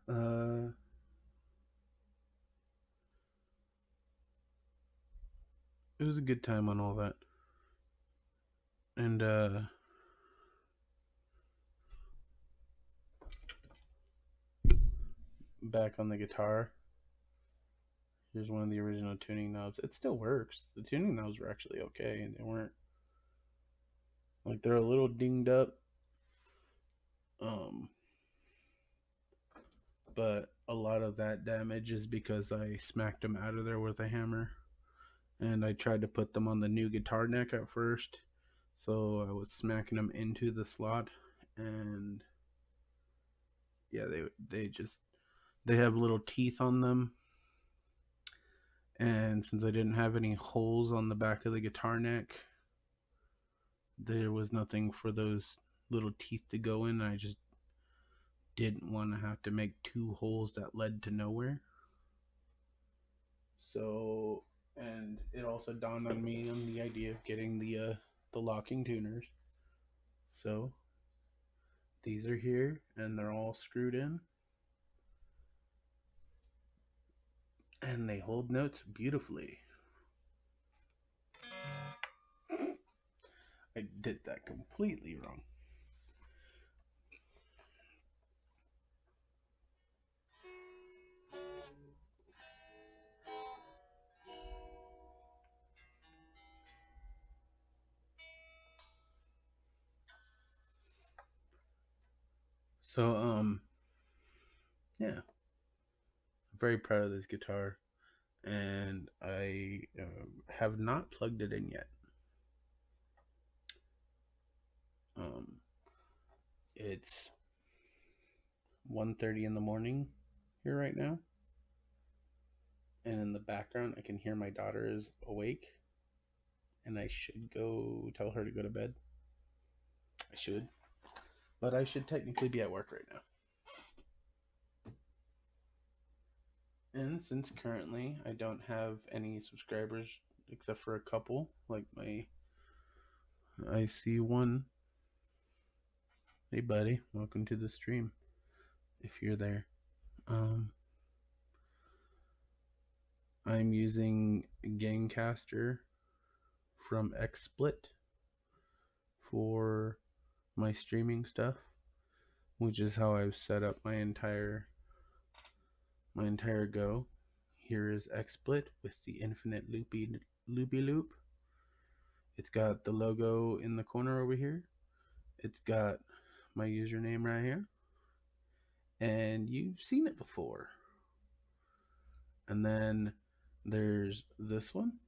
uh, it was a good time on all that, and back on the guitar. Here's one of the original tuning knobs. It still works. The tuning knobs were actually okay. They weren't like they're a little dinged up. Um, but a lot of that damage is because I smacked them out of there with a hammer. And I tried to put them on the new guitar neck at first. So I was smacking them into the slot, and yeah, they have little teeth on them. And since I didn't have any holes on the back of the guitar neck, there was nothing for those little teeth to go in. I just didn't want to have to make two holes that led to nowhere. So, and it also dawned on me on the idea of getting the locking tuners. So these are here, and they're all screwed in, and they hold notes beautifully. I did that completely wrong. So, yeah, I'm very proud of this guitar, and I have not plugged it in yet. Um, it's 1:30 in the morning here right now, and in the background, I can hear my daughter is awake, and I should go tell her to go to bed. I should, but I should technically be at work right now. And since currently I don't have any subscribers except for a couple, like I see one. Hey buddy, welcome to the stream. If you're there, I'm using Gamecaster from XSplit for my streaming stuff, which is how I've set up my entire Go. Here is XSplit with the infinite loopy loop. It's got the logo in the corner over here. It's got my username right here, and you've seen it before. And then there's this one,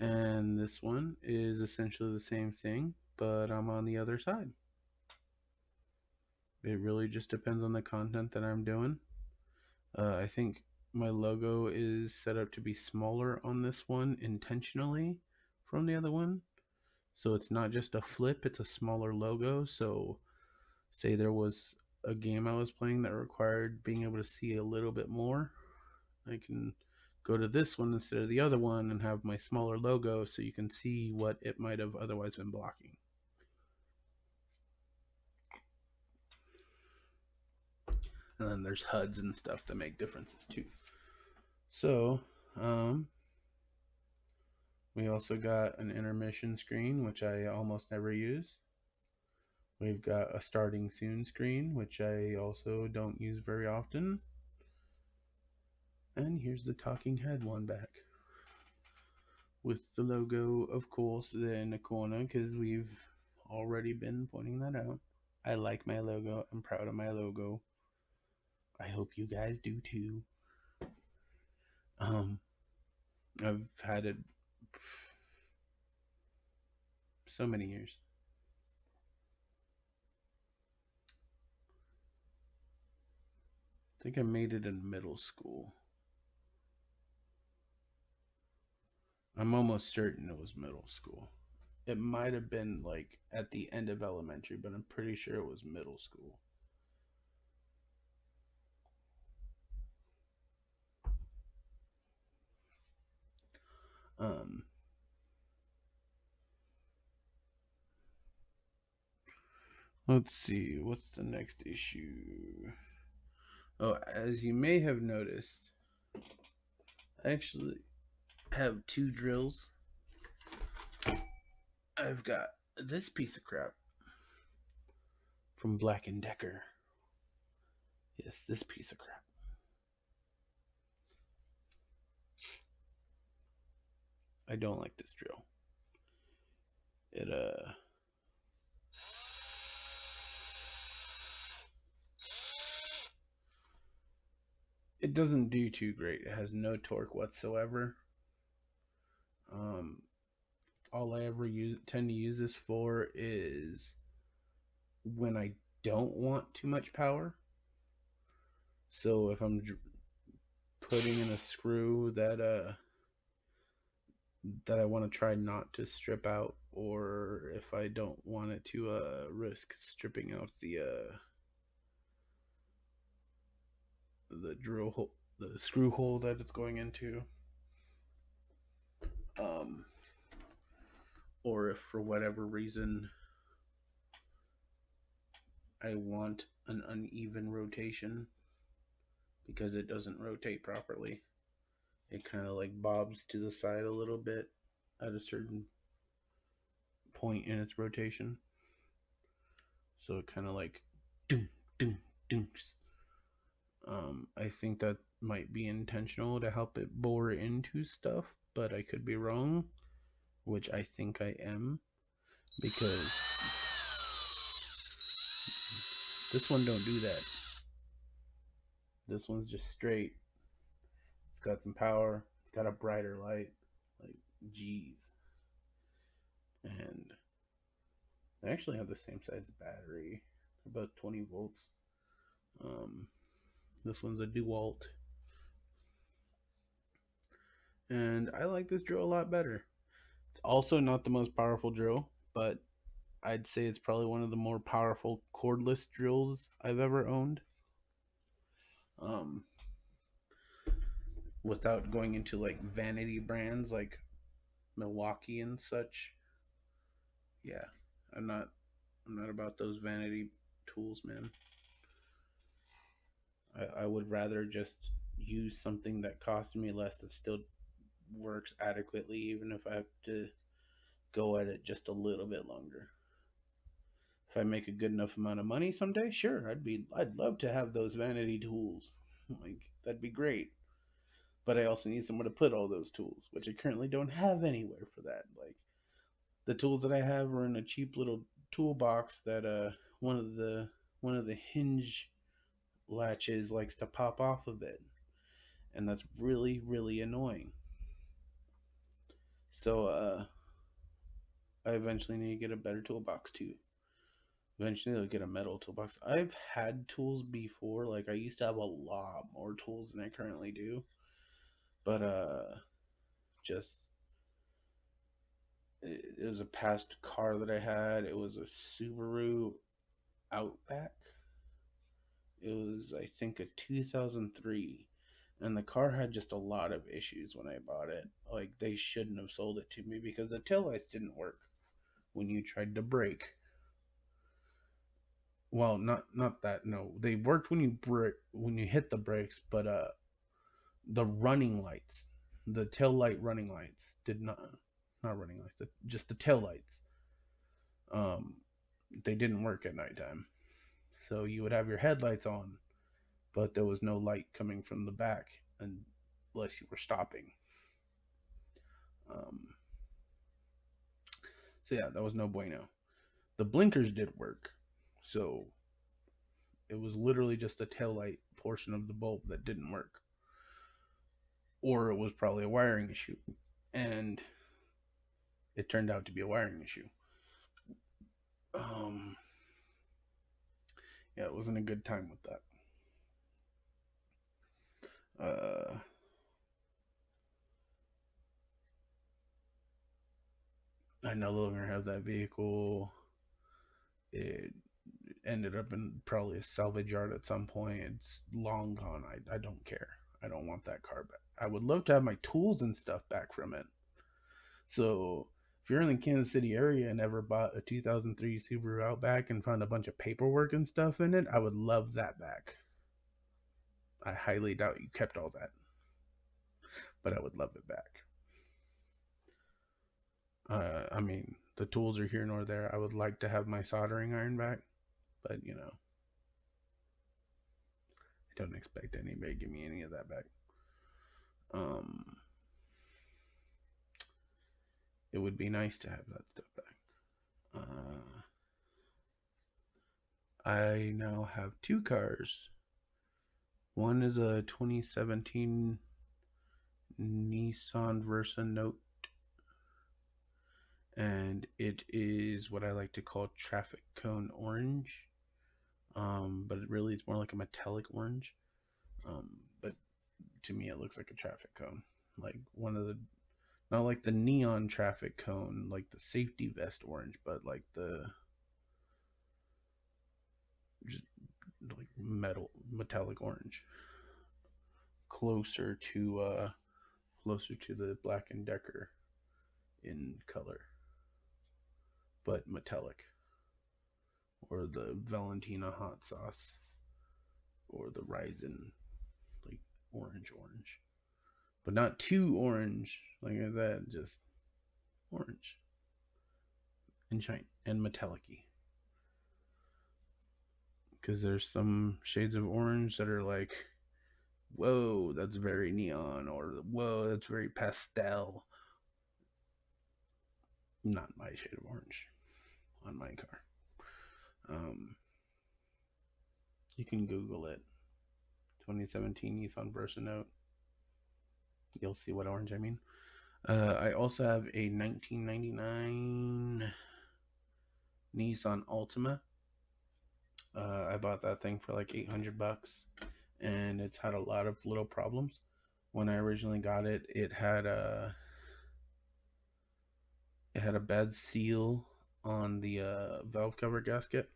and this one is essentially the same thing, but I'm on the other side. It really just depends on the content that I'm doing. I think my logo is set up to be smaller on this one intentionally from the other one, so it's not just a flip, it's a smaller logo. So say there was a game I was playing that required being able to see a little bit more, I can go to this one instead of the other one and have my smaller logo so you can see what it might have otherwise been blocking. And then there's HUDs and stuff that make differences too. So, we also got an intermission screen, which I almost never use. We've got a starting soon screen, which I also don't use very often. And here's the talking head one back, with the logo, of course, in the corner, because we've already been pointing that out. I like my logo. I'm proud of my logo. I hope you guys do too. I've had it so many years. I think I made it in middle school. I'm almost certain it was middle school. It might have been like at the end of elementary, but I'm pretty sure it was middle school. Um, let's see, what's the next issue? Oh, as you may have noticed, I actually have two drills. I've got this piece of crap from Black & Decker. Yes, this piece of crap. I don't like this drill. It doesn't do too great. It has no torque whatsoever. Um, all I ever tend to use this for is when I don't want too much power. So if I'm putting in a screw that I want to try not to strip out, or if I don't want it to risk stripping out the drill hole, the screw hole that it's going into. Um, or if for whatever reason I want an uneven rotation because it doesn't rotate properly. It kind of like bobs to the side a little bit at a certain point in its rotation. So it kind of like doom, doom, dooms. I think that might be intentional to help it bore into stuff, but I could be wrong, which I think I am, because this one don't do that. This one's just straight. It's got some power. It's got a brighter light. Like, geez. And they actually have the same size battery, about 20 volts. This one's a DeWalt. And I like this drill a lot better. It's also not the most powerful drill, but I'd say it's probably one of the more powerful cordless drills I've ever owned. Um, without going into like vanity brands like Milwaukee and such. Yeah, I'm not I'm not about those vanity tools, man. I would rather just use something that cost me less that still works adequately, even if I have to go at it just a little bit longer. If I make a good enough amount of money someday, sure, I'd love to have those vanity tools. Like, that'd be great. But I also need somewhere to put all those tools, which I currently don't have anywhere for that. Like, the tools that I have are in a cheap little toolbox that one of the hinge latches likes to pop off of it, and that's really annoying. So I eventually need to get a better toolbox too. Eventually I'll get a metal toolbox. I've had tools before. Like, I used to have a lot more tools than I currently do. But just it was a past car that I had. It was a Subaru Outback. It was, I think, a 2003. And the car had just a lot of issues when I bought it. Like, they shouldn't have sold it to me because the taillights didn't work when you tried to brake. Well, not that. No, they worked when when you hit the brakes, but the running lights, the tail light running lights did not running lights, just the tail lights. Um, they didn't work at nighttime, so you would have your headlights on, but there was no light coming from the back unless you were stopping. Um, so yeah, that was no bueno. The blinkers did work, so it was literally just the tail light portion of the bulb that didn't work, or it was probably a wiring issue, and it turned out to be a wiring issue. Um, yeah, it wasn't a good time with that. Uh, I no longer have that vehicle. It ended up in probably a salvage yard at some point. It's long gone. I don't care. I don't want that car back. I would love to have my tools and stuff back from it. So if you're in the Kansas City area and ever bought a 2003 Subaru Outback and found a bunch of paperwork and stuff in it, I would love that back. I highly doubt you kept all that, but I would love it back. I mean, the tools are here nor there. I would like to have my soldering iron back, but you know, I don't expect anybody to give me any of that back. It would be nice to have that stuff back. I now have two cars. One is a 2017 Nissan Versa Note, and it is what I like to call traffic cone orange. But it really is more like a metallic orange. But to me, it looks like a traffic cone, like one of the, not like the neon traffic cone, like the safety vest orange, but like the just like metallic orange, closer to the Black and Decker in color, but metallic, or the Valentina hot sauce, or the Ryzen, like orange, but not too orange like that, just orange and shine and metallic-y. Because there's some shades of orange that are like, whoa, that's very neon, or whoa, that's very pastel. Not my shade of orange on my car. You can Google it. 2017 Nissan Versa Note. You'll see what orange I mean. I also have a 1999 Nissan Altima. I bought that thing for like $800, and it's had a lot of little problems. When I originally got it, it had a bad seal on the valve cover gasket,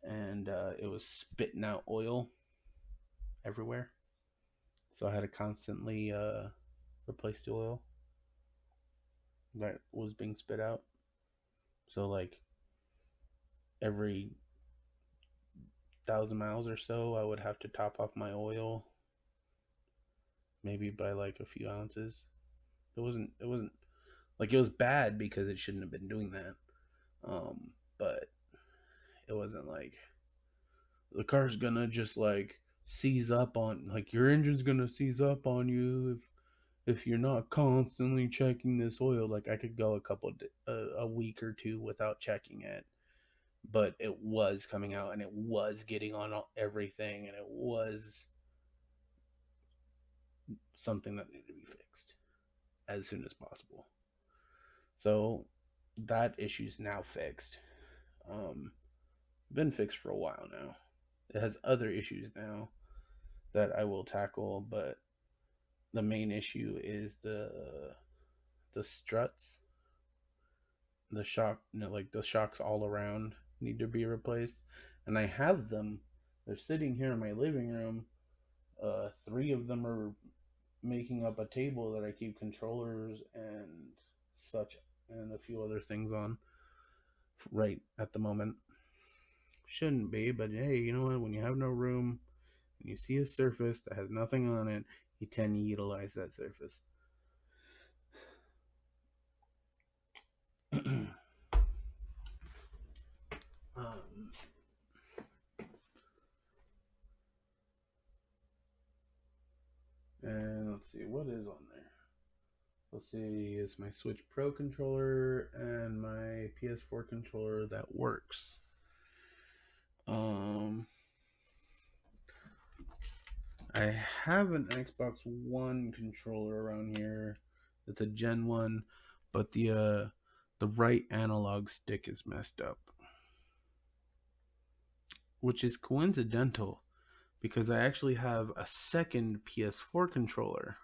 and it was spitting out oil everywhere. So I had to constantly replace the oil that was being spit out. So like every 1,000 miles or so, I would have to top off my oil, maybe by like a few ounces. It wasn't like, it was bad because it shouldn't have been doing that. But it wasn't like the car's gonna just like seize up on, like your engine's gonna seize up on you if you're not constantly checking this oil. Like I could go a week or two without checking it, but it was coming out and it was getting on everything, and it was something that needed to be fixed as soon as possible. So that issue's now fixed. Been fixed for a while now. It has other issues now that I will tackle, but the main issue is the struts, the shock, like the shocks all around need to be replaced, and I have them. They're sitting here in my living room. Three of them are making up a table that I keep controllers and such, and a few other things on right at the moment. Shouldn't be, but hey, you know what? When you have no room and you see a surface that has nothing on it, you tend to utilize that surface. And let's see what is on there. Let's see, it's my Switch Pro controller and my PS4 controller that works. I have an Xbox One controller around here. It's a Gen 1, but the right analog stick is messed up, which is coincidental because I actually have a second PS4 controller,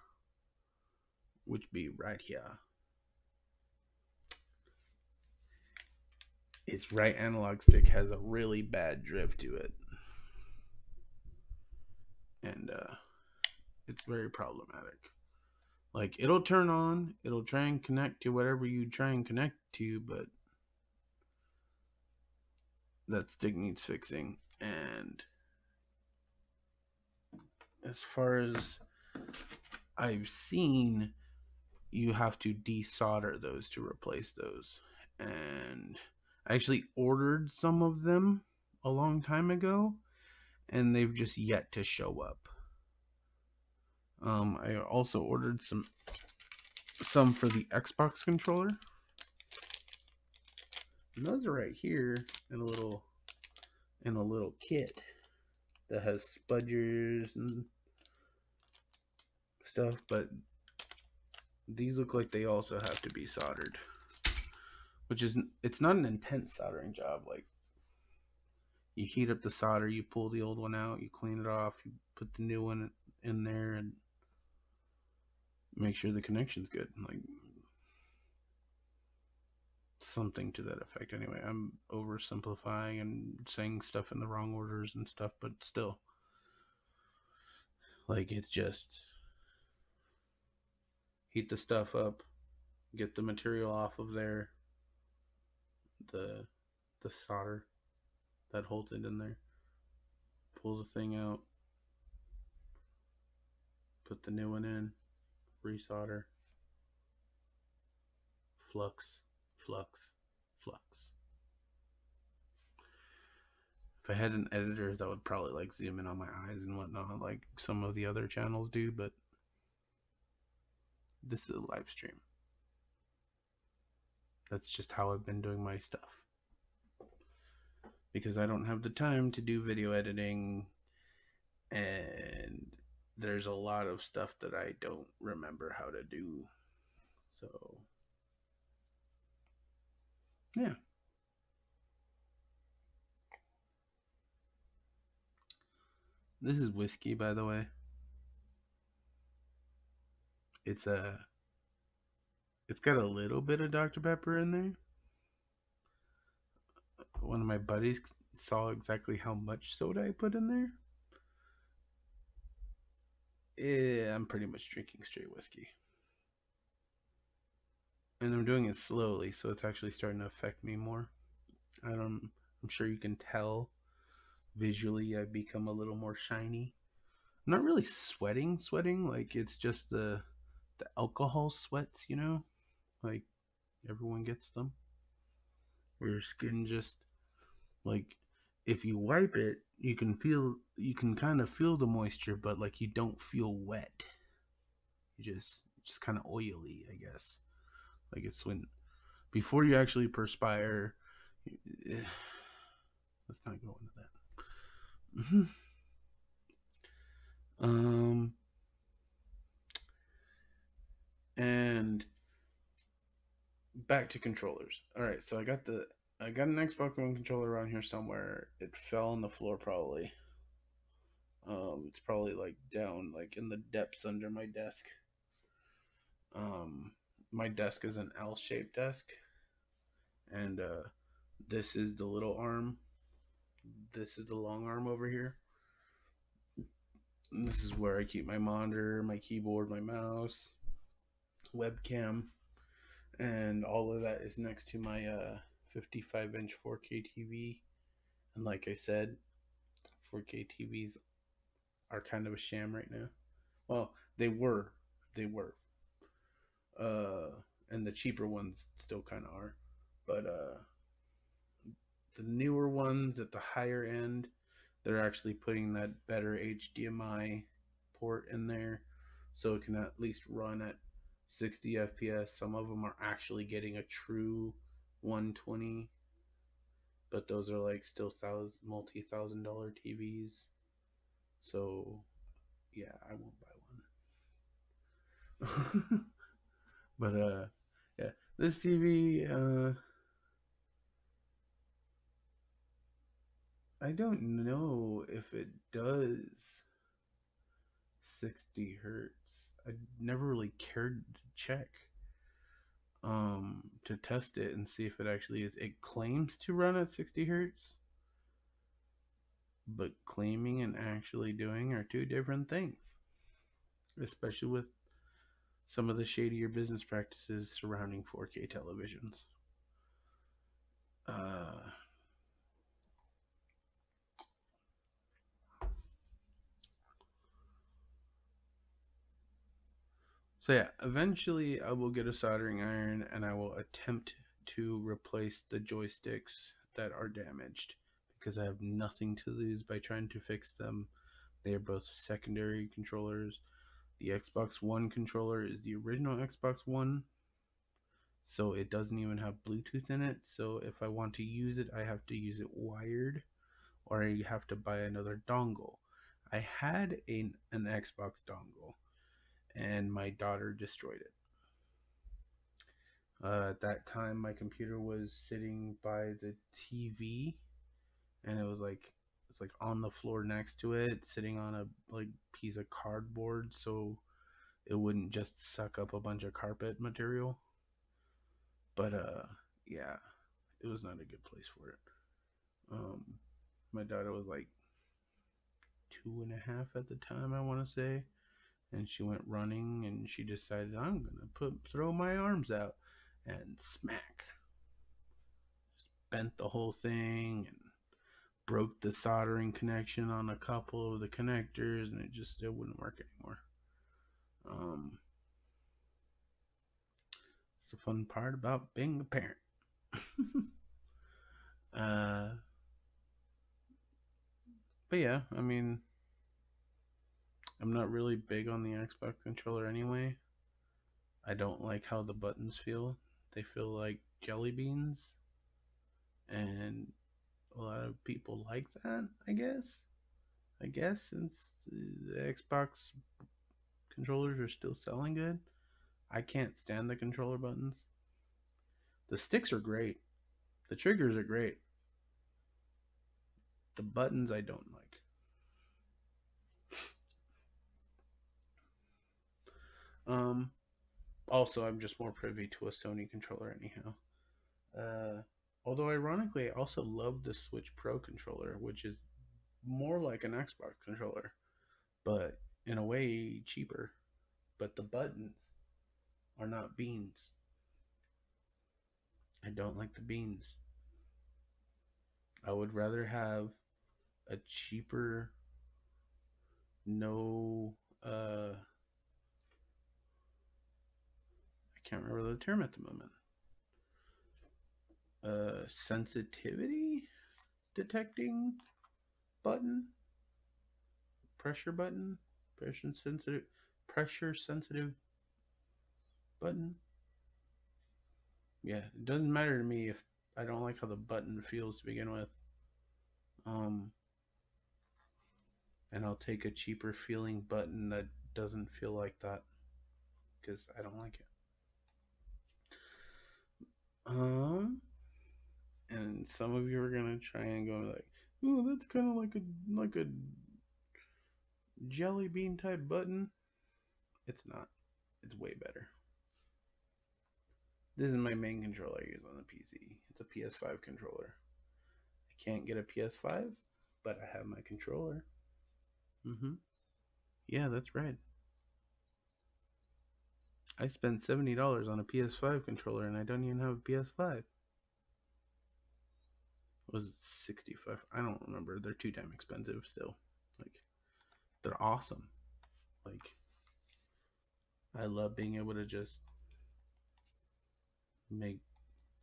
which be right here. Its right analog stick has a really bad drift to it, and it's very problematic. Like, it'll turn on, it'll try and connect to whatever you try and connect to, but that stick needs fixing. And as far as I've seen, you have to desolder those to replace those. And I actually ordered some of them a long time ago, and they've just yet to show up. I also ordered some for the Xbox controller. And those are right here in a little kit that has spudgers and stuff, but these look like they also have to be soldered, which is, it's not an intense soldering job. Like, you heat up the solder, you pull the old one out, you clean it off, you put the new one in there, and make sure the connection's good. Like, something to that effect. Anyway, I'm oversimplifying and saying stuff in the wrong orders and stuff, but still, like, it's just heat the stuff up, get the material off of there, the solder that holds it in there, pull the thing out, put the new one in, resolder, flux, flux, flux. If I had an editor, that would probably like zoom in on my eyes and whatnot, like some of the other channels do, but this is a live stream. That's just how I've been doing my stuff, because I don't have the time to do video editing, and there's a lot of stuff that I don't remember how to do. So, yeah. This is whiskey, by the way. It's got a little bit of Dr. Pepper in there. One of my buddies saw exactly how much soda I put in there. Yeah, I'm pretty much drinking straight whiskey. And I'm doing it slowly, so it's actually starting to affect me more. I'm sure you can tell visually I've become a little more shiny. I'm not really sweating, like, it's just the alcohol sweats, you know? Like, everyone gets them. Where your skin just, like, if you wipe it, you can kind of feel the moisture, but like, you don't feel wet. You just kind of oily, I guess. Like, it's when before you actually perspire. Let's not go into that. And back to controllers. All right, so I got an Xbox One controller around here somewhere. It fell on the floor probably. It's probably like down like in the depths under my desk. My desk is an L-shaped desk, and this is the little arm. This is the long arm over here. And this is where I keep my monitor, my keyboard, my mouse, webcam, and all of that is next to my 55-inch 4K TV. And like I said, 4K TVs are kind of a sham right now. Well, they were. And the cheaper ones still kind of are. But the newer ones at the higher end, they're actually putting that better HDMI port in there, so it can at least run at 60 FPS. Some of them are actually getting a true 120, but those are like still multi-$1,000 TVs. So yeah, I won't buy one. But yeah, this TV I don't know if it does 60 hertz. I never really cared to check to test it and see if it actually is. It claims to run at 60 hertz, but claiming and actually doing are two different things, especially with some of the shadier business practices surrounding 4K televisions. Uh, so yeah, eventually I will get a soldering iron and I will attempt to replace the joysticks that are damaged because I have nothing to lose by trying to fix them. They are both secondary controllers. The Xbox One controller is the original Xbox One, so it doesn't even have Bluetooth in it. So if I want to use it, I have to use it wired or I have to buy another dongle. I had an Xbox dongle and my daughter destroyed it. At that time, my computer was sitting by the TV, and it's like on the floor next to it, sitting on a like piece of cardboard, so it wouldn't just suck up a bunch of carpet material. But yeah, it was not a good place for it. Um, my daughter was like 2.5 at the time, I want to say, and she went running, and she decided I'm gonna throw my arms out, and smack, bent the whole thing, and broke the soldering connection on a couple of the connectors, and it wouldn't work anymore. Um, it's the fun part about being a parent. uh, but yeah, I mean, I'm not really big on the Xbox controller anyway. I don't like how the buttons feel. They feel like jelly beans, and a lot of people like that. I guess since the Xbox controllers are still selling good, I can't stand the controller buttons. The sticks are great. The triggers are great. The buttons I don't like. Um, Also, I'm just more privy to a Sony controller, anyhow. Uh, Although ironically, I also love the Switch Pro controller, which is more like an Xbox controller, but in a way cheaper. But the buttons are not beans. I don't like the beans. I would rather have a cheaper, no, I can't remember the term at the moment. Sensitivity detecting button, pressure button, pressure sensitive, pressure sensitive button. Yeah, it doesn't matter to me if I don't like how the button feels to begin with. Um, and I'll take a cheaper feeling button that doesn't feel like that because I don't like it. Um, and some of you are gonna try and go like, "Oh, that's kind of like a jelly bean type button." It's not. It's way better. This is my main controller I use on the PC. It's a PS5 controller. I can't get a PS5, but I have my controller. Mm-hmm. Yeah, that's right. I spent $70 on a PS5 controller, and I don't even have a PS5. Was it 65? I don't remember. They're too damn expensive still. Like they're awesome. Like I love being able to just make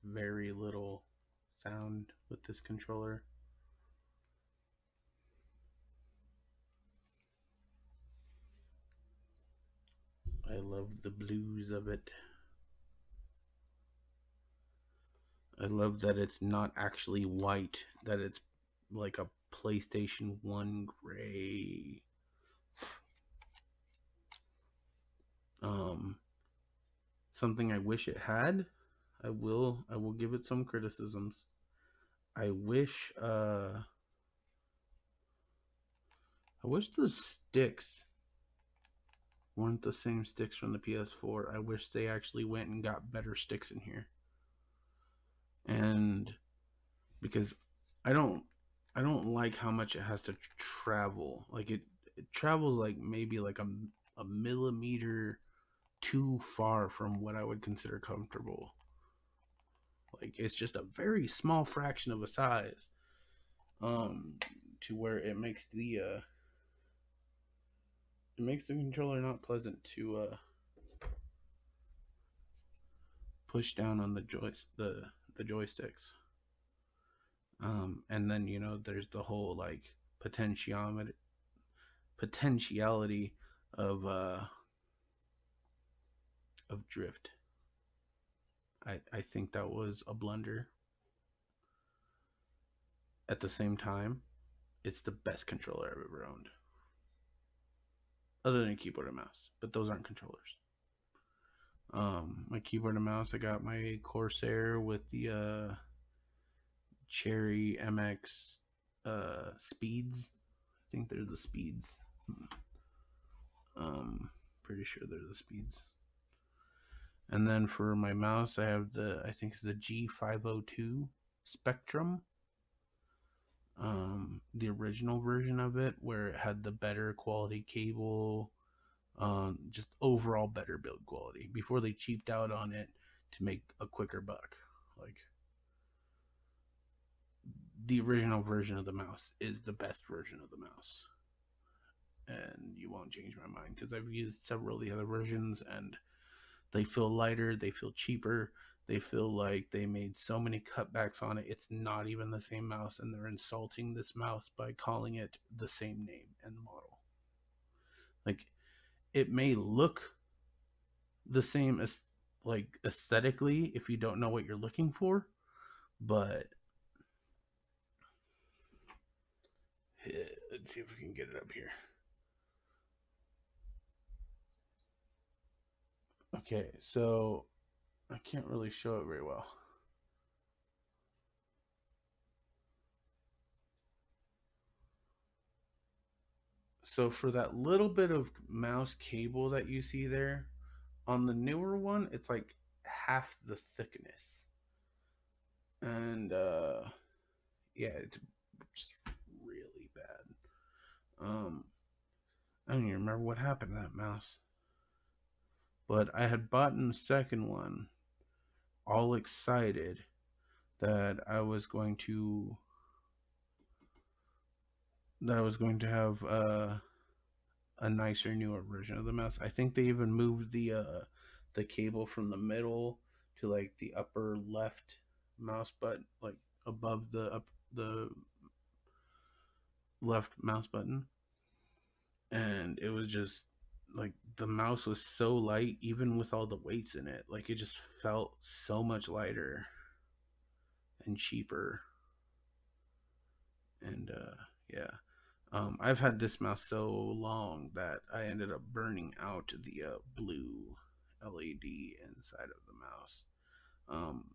very little sound with this controller. I love the blues of it. I love that it's not actually white, that it's like a PlayStation 1 gray. Um Something I wish it had. I will give it some criticisms. I wish I wish the sticks weren't the same sticks from the PS4. I wish they actually went and got better sticks in here. And because I don't I don't like how much it has to travel. Like it travels like maybe like a millimeter too far from what I would consider comfortable. Like it's just a very small fraction of a size. Um to where it makes the controller not pleasant to push down on the joysticks. And then there's the whole like potentiality of drift. I think that was a blunder. At the same time, it's the best controller I've ever owned, other than a keyboard and mouse. But those aren't controllers. My keyboard and mouse, I got my Corsair with the Cherry MX speeds. I think they're the speeds. Pretty sure they're the speeds. And then for my mouse, I have I think it's the G502 Spectrum. The original version of it, where it had the better quality cable, just overall better build quality before they cheaped out on it to make a quicker buck. Like the original version of the mouse is the best version of the mouse, and you won't change my mind because I've used several of the other versions and they feel lighter, they feel cheaper, they feel like they made so many cutbacks on it. It's not even the same mouse, and they're insulting this mouse by calling it the same name and model. Like it may look the same as like aesthetically if you don't know what you're looking for, but let's see if we can get it up here. Okay, so I can't really show it very well. So for that little bit of mouse cable that you see there, on the newer one, it's like half the thickness. And yeah, it's just really bad. I don't even remember what happened to that mouse. But I had bought the second one, all excited that I was going to have a nicer, newer version of the mouse. I think they even moved the cable from the middle to like the upper left mouse button, like above the left mouse button, and it was just like the mouse was so light, even with all the weights in it. Like it just felt so much lighter and cheaper, and yeah. I've had this mouse so long that I ended up burning out the blue LED inside of the mouse. Um,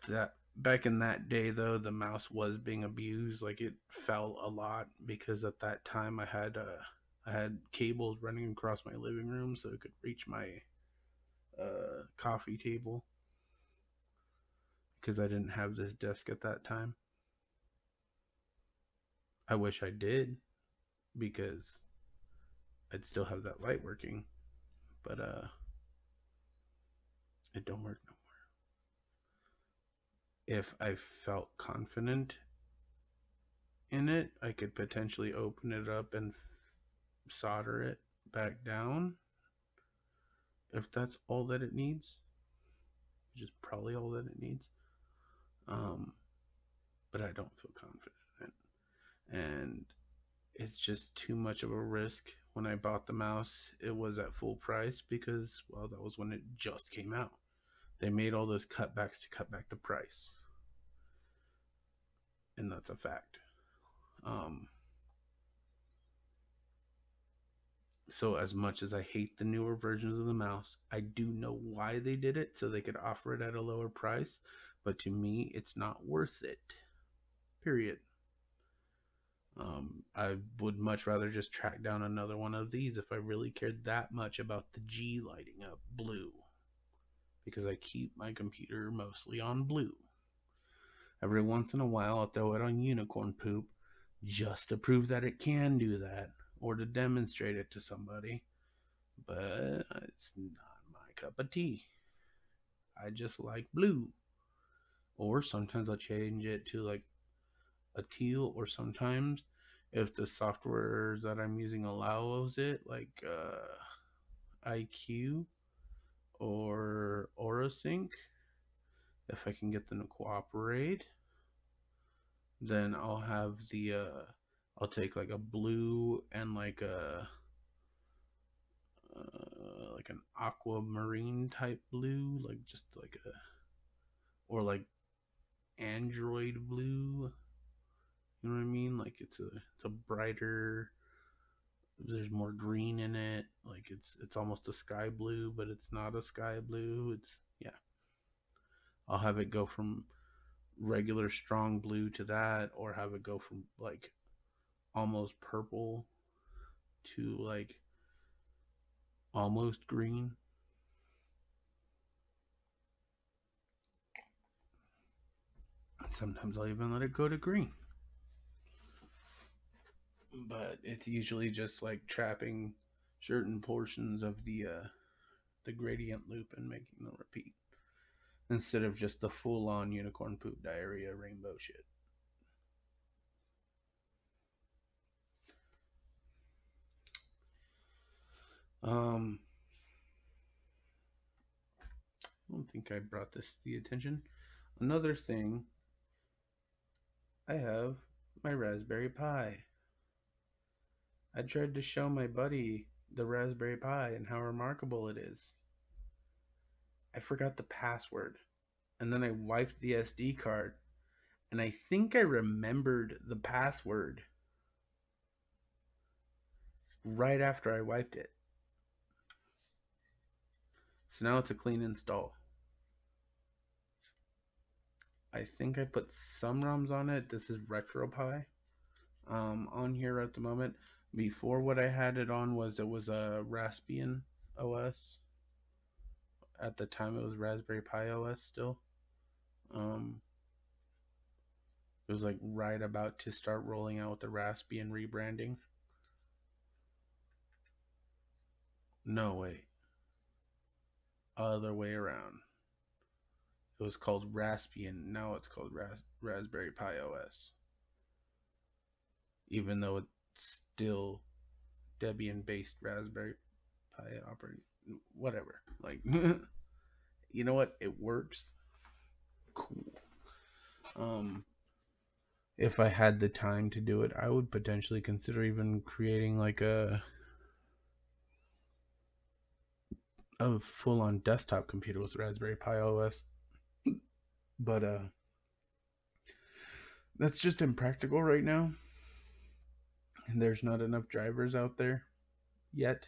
that back in that day though, the mouse was being abused. Like it fell a lot because at that time I had cables running across my living room so it could reach my coffee table because I didn't have this desk at that time. I wish I did because I'd still have that light working, but it don't work no more. If I felt confident in it, I could potentially open it up and solder it back down if that's all that it needs, which is probably all that it needs. Um, but I don't feel confident in it. And it's just too much of a risk. When I bought the mouse, it was at full price because, well, that was when it just came out. They made all those cutbacks to cut back the price. And that's a fact. Um, so as much as I hate the newer versions of the mouse, I do know why they did it so they could offer it at a lower price. But to me, it's not worth it. Period. I would much rather just track down another one of these if I really cared that much about the G lighting up blue, because I keep my computer mostly on blue. Every once in a while, I'll throw it on unicorn poop just to prove that it can do that or to demonstrate it to somebody. But it's not my cup of tea. I just like blue. Or sometimes I'll change it to like a teal, or sometimes if the software that I'm using allows it, like IQ or AuraSync, if I can get them to cooperate, then I'll have I'll take like a blue and like an aquamarine type blue, like just like a, or like Android blue. You know what I mean? Like it's a brighter. There's more green in it. Like it's almost a sky blue, but it's not a sky blue. It's, yeah. I'll have it go from regular strong blue to that, or have it go from like almost purple to like almost green. Sometimes I'll even let it go to green. But it's usually just like trapping certain portions of the gradient loop and making them repeat, instead of just the full on unicorn poop diarrhea rainbow shit. Um, I don't think I brought this to the attention. Another thing, I have my Raspberry Pi. I tried to show my buddy the Raspberry Pi and how remarkable it is. I forgot the password, and then I wiped the SD card, and I think I remembered the password right after I wiped it. So now it's a clean install. I think I put some ROMs on it. This is RetroPie on here at the moment. Before, what I had it on was, it was a Raspbian OS. At the time, it was Raspberry Pi OS still. It was like right about to start rolling out with the Raspbian rebranding. No, wait. Other way around. It was called Raspbian. Now it's called Raspberry Pi OS. Even though it's still Debian based Raspberry Pi operating. Whatever. Like, you know what? It works. Cool. If I had the time to do it, I would potentially consider even creating like a full on desktop computer with Raspberry Pi OS. But that's just impractical right now. And there's not enough drivers out there yet.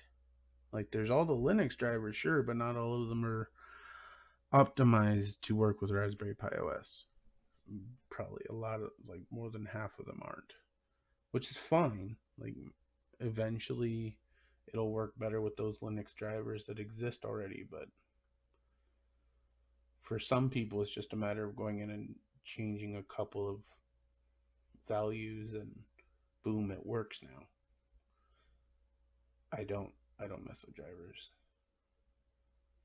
Like, there's all the Linux drivers, sure, but not all of them are optimized to work with Raspberry Pi OS. Probably a lot of, like, more than half of them aren't, which is fine. Like, eventually it'll work better with those Linux drivers that exist already, but for some people it's just a matter of going in and changing a couple of values and boom, it works now. I don't mess with drivers.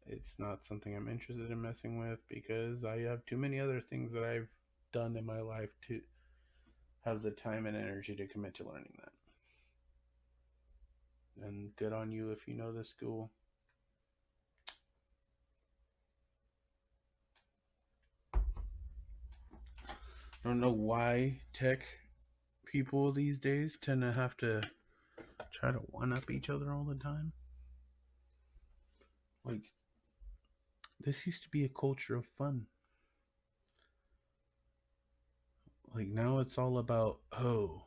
It's not something I'm interested in messing with, because I have too many other things that I've done in my life to have the time and energy to commit to learning that. And good on you if you know this school. I don't know why tech people these days tend to have to try to one up each other all the time. Like, this used to be a culture of fun. Like, now it's all about, oh,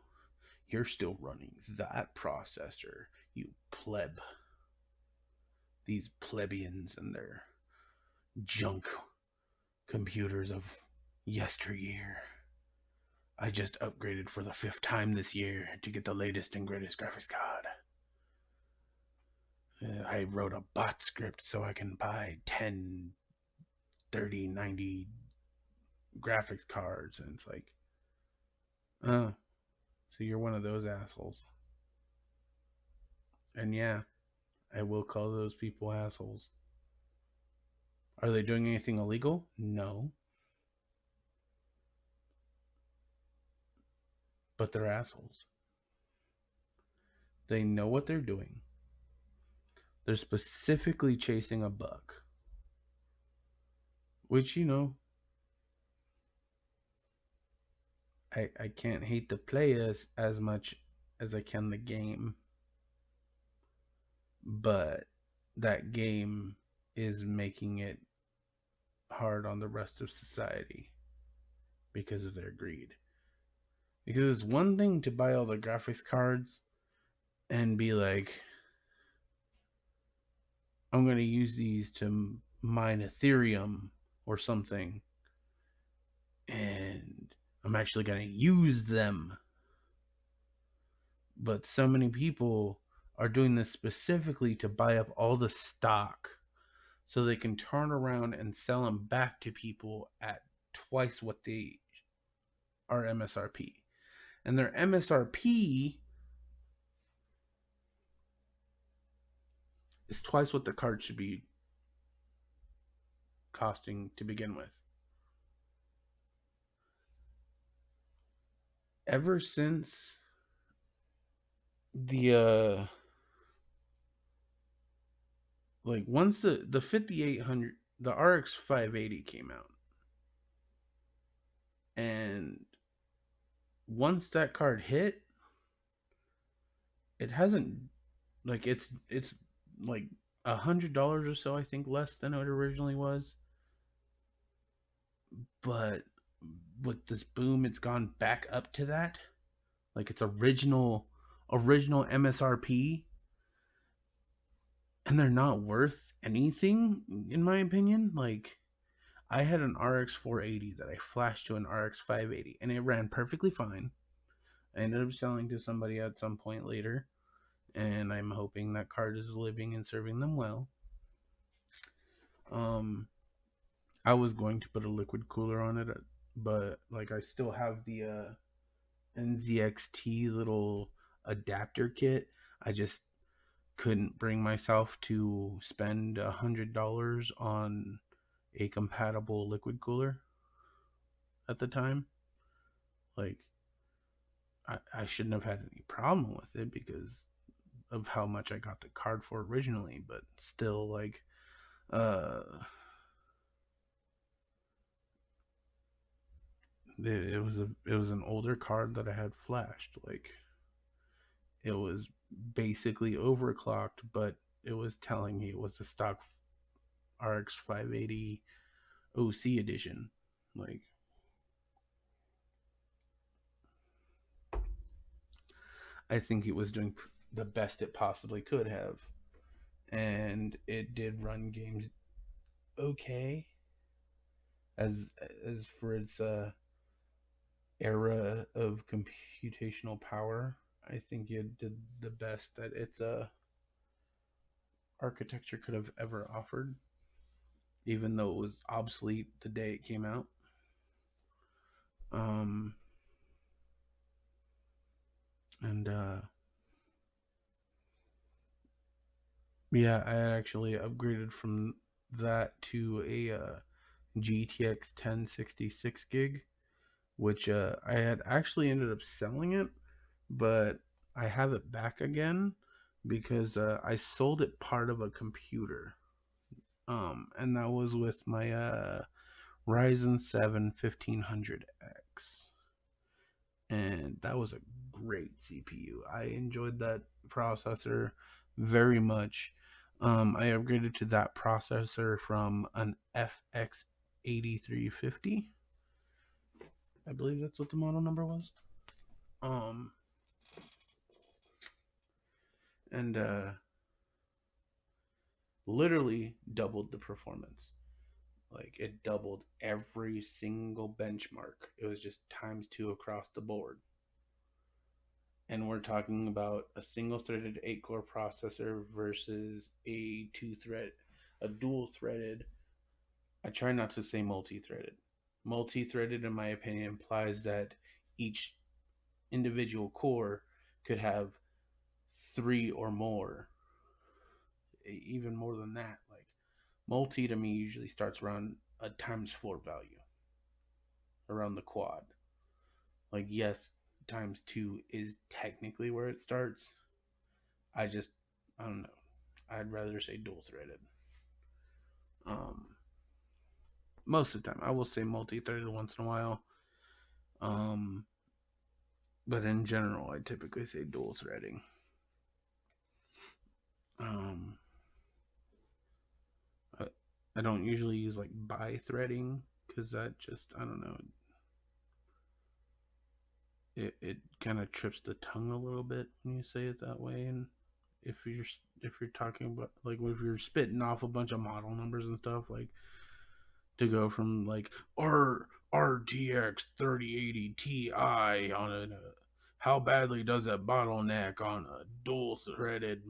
you're still running that processor, you pleb. These plebeians and their junk computers of yesteryear. I just upgraded for the 5th time this year to get the latest and greatest graphics card. I wrote a bot script so I can buy 10, 30, 90 graphics cards. And it's like, oh, so you're one of those assholes. And yeah, I will call those people assholes. Are they doing anything illegal? No. But they're assholes. They know what they're doing. They're specifically chasing a buck. Which, I can't hate the players as much as I can the game. But that game is making it hard on the rest of society because of their greed. Because it's one thing to buy all the graphics cards and be like, I'm going to use these to mine Ethereum or something, and I'm actually going to use them. But so many people are doing this specifically to buy up all the stock so they can turn around and sell them back to people at twice what they are MSRP. And their MSRP is twice what the card should be costing to begin with. Ever since the once the 5800, the RX 580 came out, and once that card hit, it hasn't, it's like $100 or so, I think, less than it originally was. But with this boom, it's gone back up to that, like its original MSRP, and they're not worth anything in my opinion. Like, I had an RX 480 that I flashed to an RX 580, and it ran perfectly fine. I ended up selling to somebody at some point later, and I'm hoping that card is living and serving them well. I was going to put a liquid cooler on it, but like, I still have the NZXT little adapter kit. I just couldn't bring myself to spend $100 on a compatible liquid cooler at the time. Like, I shouldn't have had any problem with it because of how much I got the card for originally, but still, like, it was an older card that I had flashed. Like, it was basically overclocked, but it was telling me it was a stock RX 580 OC edition. Like, I think it was doing the best it possibly could have, and it did run games okay as for its era of computational power. I think it did the best that its architecture could have ever offered, even though it was obsolete the day it came out. Um, and Yeah, I actually upgraded from that to a GTX 1066 gig, which I had actually ended up selling it, but I have it back again because I sold it part of a computer. And that was with my Ryzen 7 1500X. And that was a great CPU. I enjoyed that processor very much. I upgraded to that processor from an FX 8350. I believe that's what the model number was. And literally doubled the performance. Like it doubled every single benchmark. It was just times two across the board. And we're talking about a single threaded 8 core processor versus a dual threaded. I try not to say multi threaded. Multi threaded, in my opinion, implies that each individual core could have three or more, even more than that. Like multi to me usually starts around a times four value, around the quad. Like, yes, times two is technically where it starts. I just, I don't know. I'd rather say dual threaded. Um, Most of the time, I will say multi threaded once in a while. Um, but in general, I typically say dual threading. Um, I, I don't usually use like bi threading because that just, I don't know, it kind of trips the tongue a little bit when you say it that way. And if you're talking about like if you're spitting off a bunch of model numbers and stuff, like to go from like RTX 3080 Ti on a how badly does it bottleneck on a dual threaded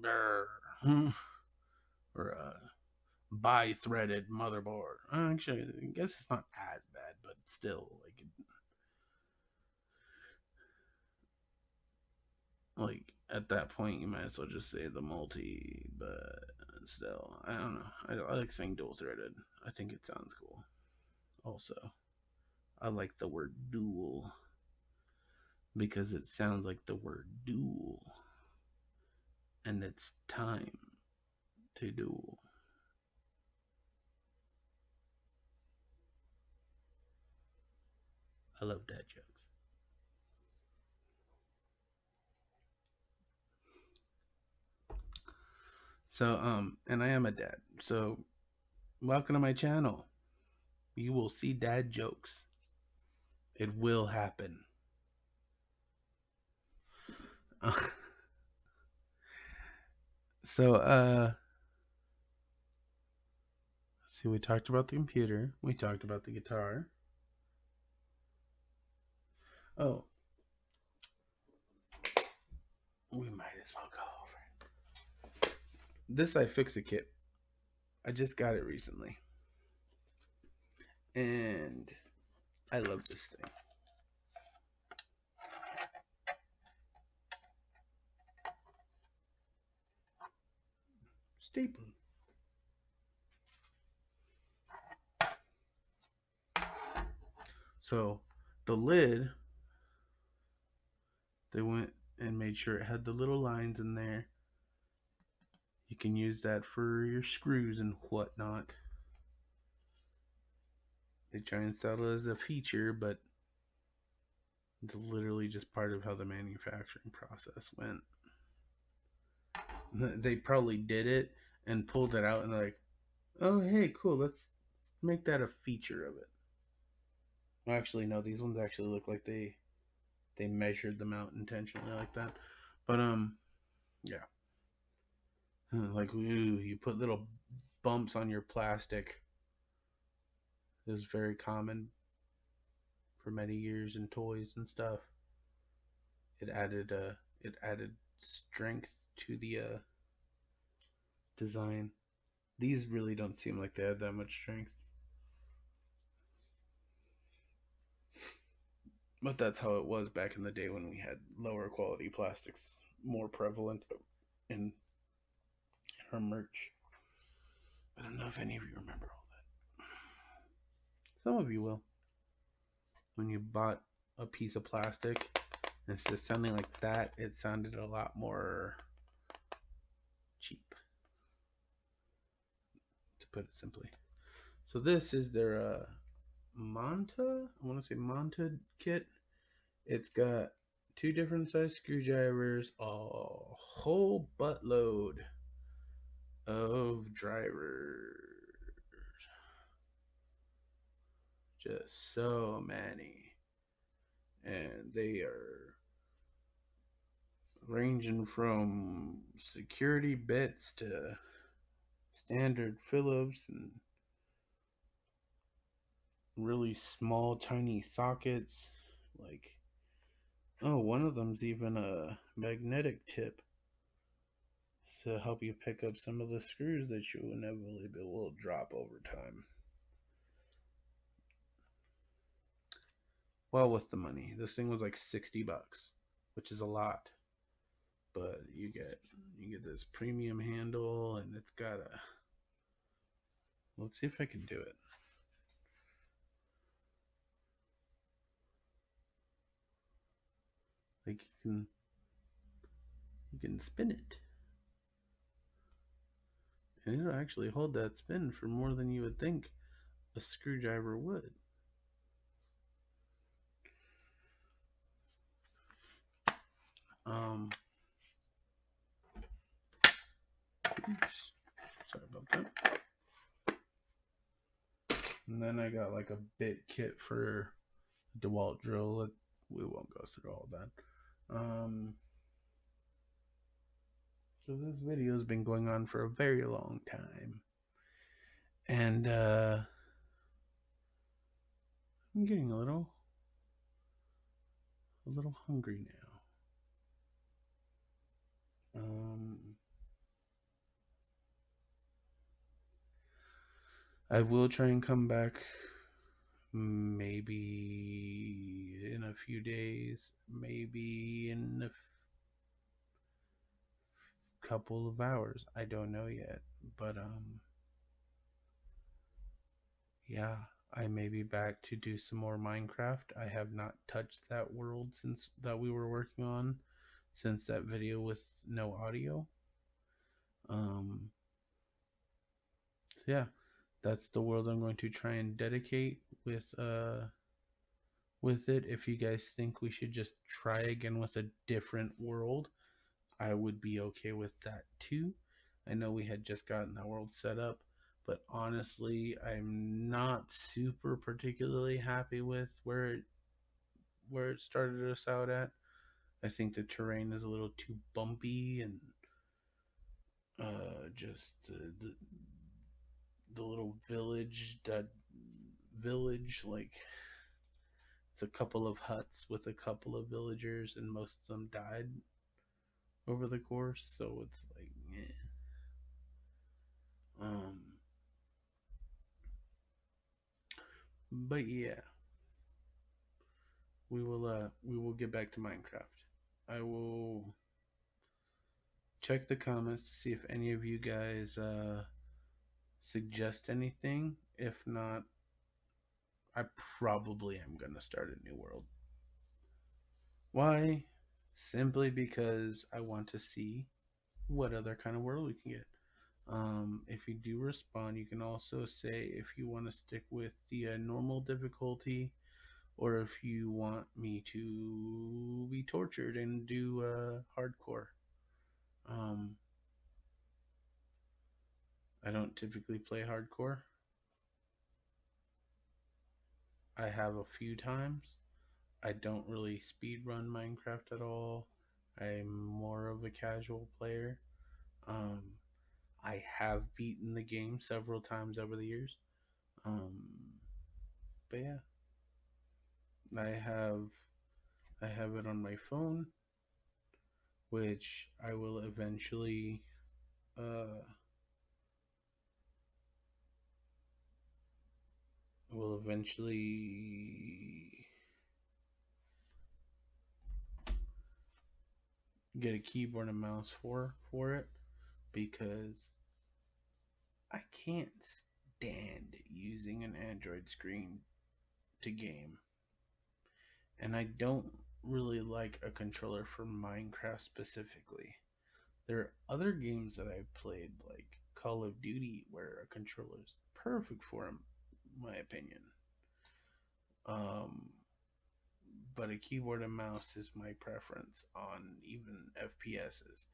or a bi threaded motherboard? Actually, I guess it's not as bad, but still, like at that point, you might as well just say the multi. But still, I don't know. I like saying dual threaded. I think it sounds cool. Also, I like the word dual because it sounds like the word duel, and it's time to duel. I love dad jokes. So, and I am a dad. So, welcome to my channel. You will see dad jokes. It will happen. So, let's see. We talked about the computer. We talked about the guitar. Oh, we might as well go over it. This Ifixit Kit. I just got it recently, and I love this thing. Staple. So the lid, they went and made sure it had the little lines in there. You can use that for your screws and whatnot. They try and sell it as a feature, but it's literally just part of how the manufacturing process went. They probably did it and pulled it out and like, oh hey, cool, let's make that a feature of it. Well, actually, no, these ones actually look like they measured them out intentionally like that. But yeah, like ooh, you put little bumps on your plastic. It was very common for many years in toys and stuff. It added strength to the design. These really don't seem like they had that much strength. But that's how it was back in the day when we had lower quality plastics more prevalent in our merch. I don't know if any of you remember all that. Some of you will. When you bought a piece of plastic instead of sounding like that, it sounded a lot more cheap, to put it simply. So this is their Manta. I want to say Manta kit. It's got two different size screwdrivers, a whole buttload of drivers. Just so many. And they are ranging from security bits to standard Phillips and really small, tiny sockets. Like, oh, one of them's even a magnetic tip to help you pick up some of the screws that you inevitably will drop over time. Well, with the money, this thing was like $60, which is a lot. But you get this premium handle, and it's got a. Let's see if I can do it. Like you can spin it, and it'll actually hold that spin for more than you would think a screwdriver would. Um, oops, sorry about that. And then I got like a bit kit for DeWalt drill. We won't go through all that. So this video has been going on for a very long time, and I'm getting a little hungry now. I will try and come back maybe in a few days, maybe in a couple of hours. I don't know yet, but yeah, I may be back to do some more Minecraft. I have not touched that world since that we were working on, since that video with no audio. So yeah, that's the world I'm going to try and dedicate with it. If you guys think we should just try again with a different world, I would be okay with that too. I know we had just gotten that world set up, but honestly, I'm not super particularly happy with where it started us out at. I think the terrain is a little too bumpy, and just the little village, like, it's a couple of huts with a couple of villagers, and most of them died over the course, so it's like, eh. um but yeah, we will get back to Minecraft. I will check the comments to see if any of you guys suggest anything. If not, I probably am gonna start a new world. Why? Simply because I want to see what other kind of world we can get. If you do respond, you can also say if you want to stick with the normal difficulty, or if you want me to be tortured and do hardcore. Um, I don't typically play hardcore. I have a few times. I don't really speed run Minecraft at all. I'm more of a casual player. Um, I have beaten the game several times over the years. Um, but yeah, I have I have it on my phone, which I uh, will eventually get a keyboard and mouse for it, because I can't stand using an Android screen to game, and I don't really like a controller for Minecraft specifically. There are other games that I've played, like Call of Duty, where a controller is perfect for them, in my opinion. Um, but a keyboard and mouse is my preference on even FPSs.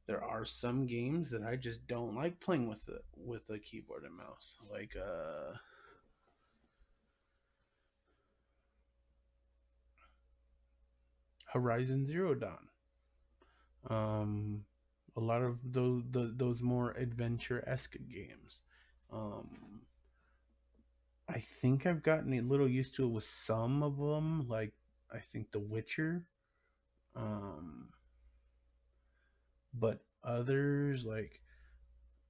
There are some games that I just don't like playing with a keyboard and mouse, like Horizon Zero Dawn. Um, a lot of those more adventure esque games. Um, I think I've gotten a little used to it with some of them, like I think The Witcher. Um, but others like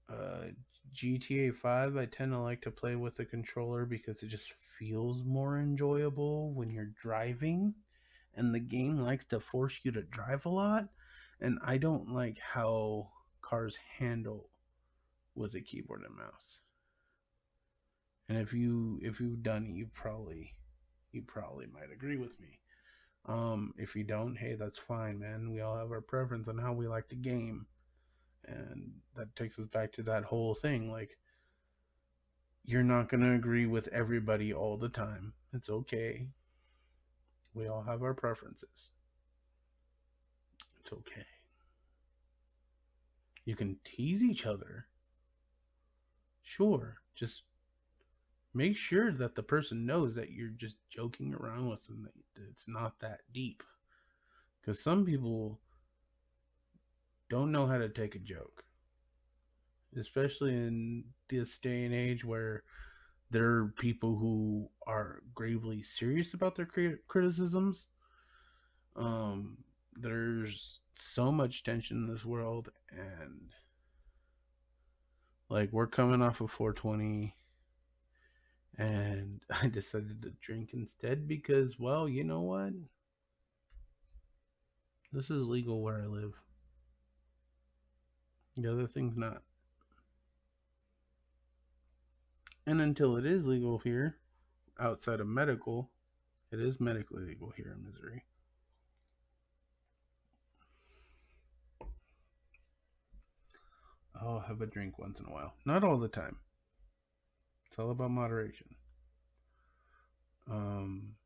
uh, GTA 5, I tend to like to play with the controller because it just feels more enjoyable when you're driving, and the game likes to force you to drive a lot, and I don't like how cars handle with a keyboard and mouse. And if you've done it, you probably might agree with me. If you don't, hey, that's fine, man. We all have our preference on how we like to game. And that takes us back to that whole thing. Like, you're not going to agree with everybody all the time. It's okay. We all have our preferences. It's okay. You can tease each other. Sure. Just make sure that the person knows that you're just joking around with them, that it's not that deep. Because some people don't know how to take a joke, especially in this day and age where there are people who are gravely serious about their criticisms. Um, there's so much tension in this world, and like we're coming off of 420, and I decided to drink instead because, well, you know what? This is legal where I live. The other thing's not. And until it is legal here, outside of medical, it is medically legal here in Missouri. I'll have a drink once in a while. Not all the time. It's all about moderation. Um,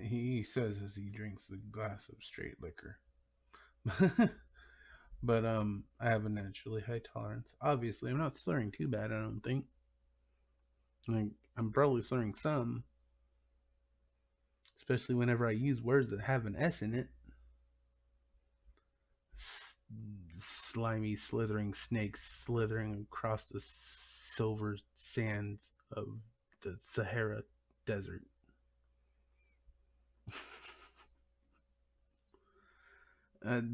he says as he drinks a glass of straight liquor. But I have a naturally high tolerance. Obviously, I'm not slurring too bad, I don't think. Like, I'm probably slurring some, especially whenever I use words that have an S in it. Slimy, slithering snakes slithering across the silver sands of the Sahara Desert.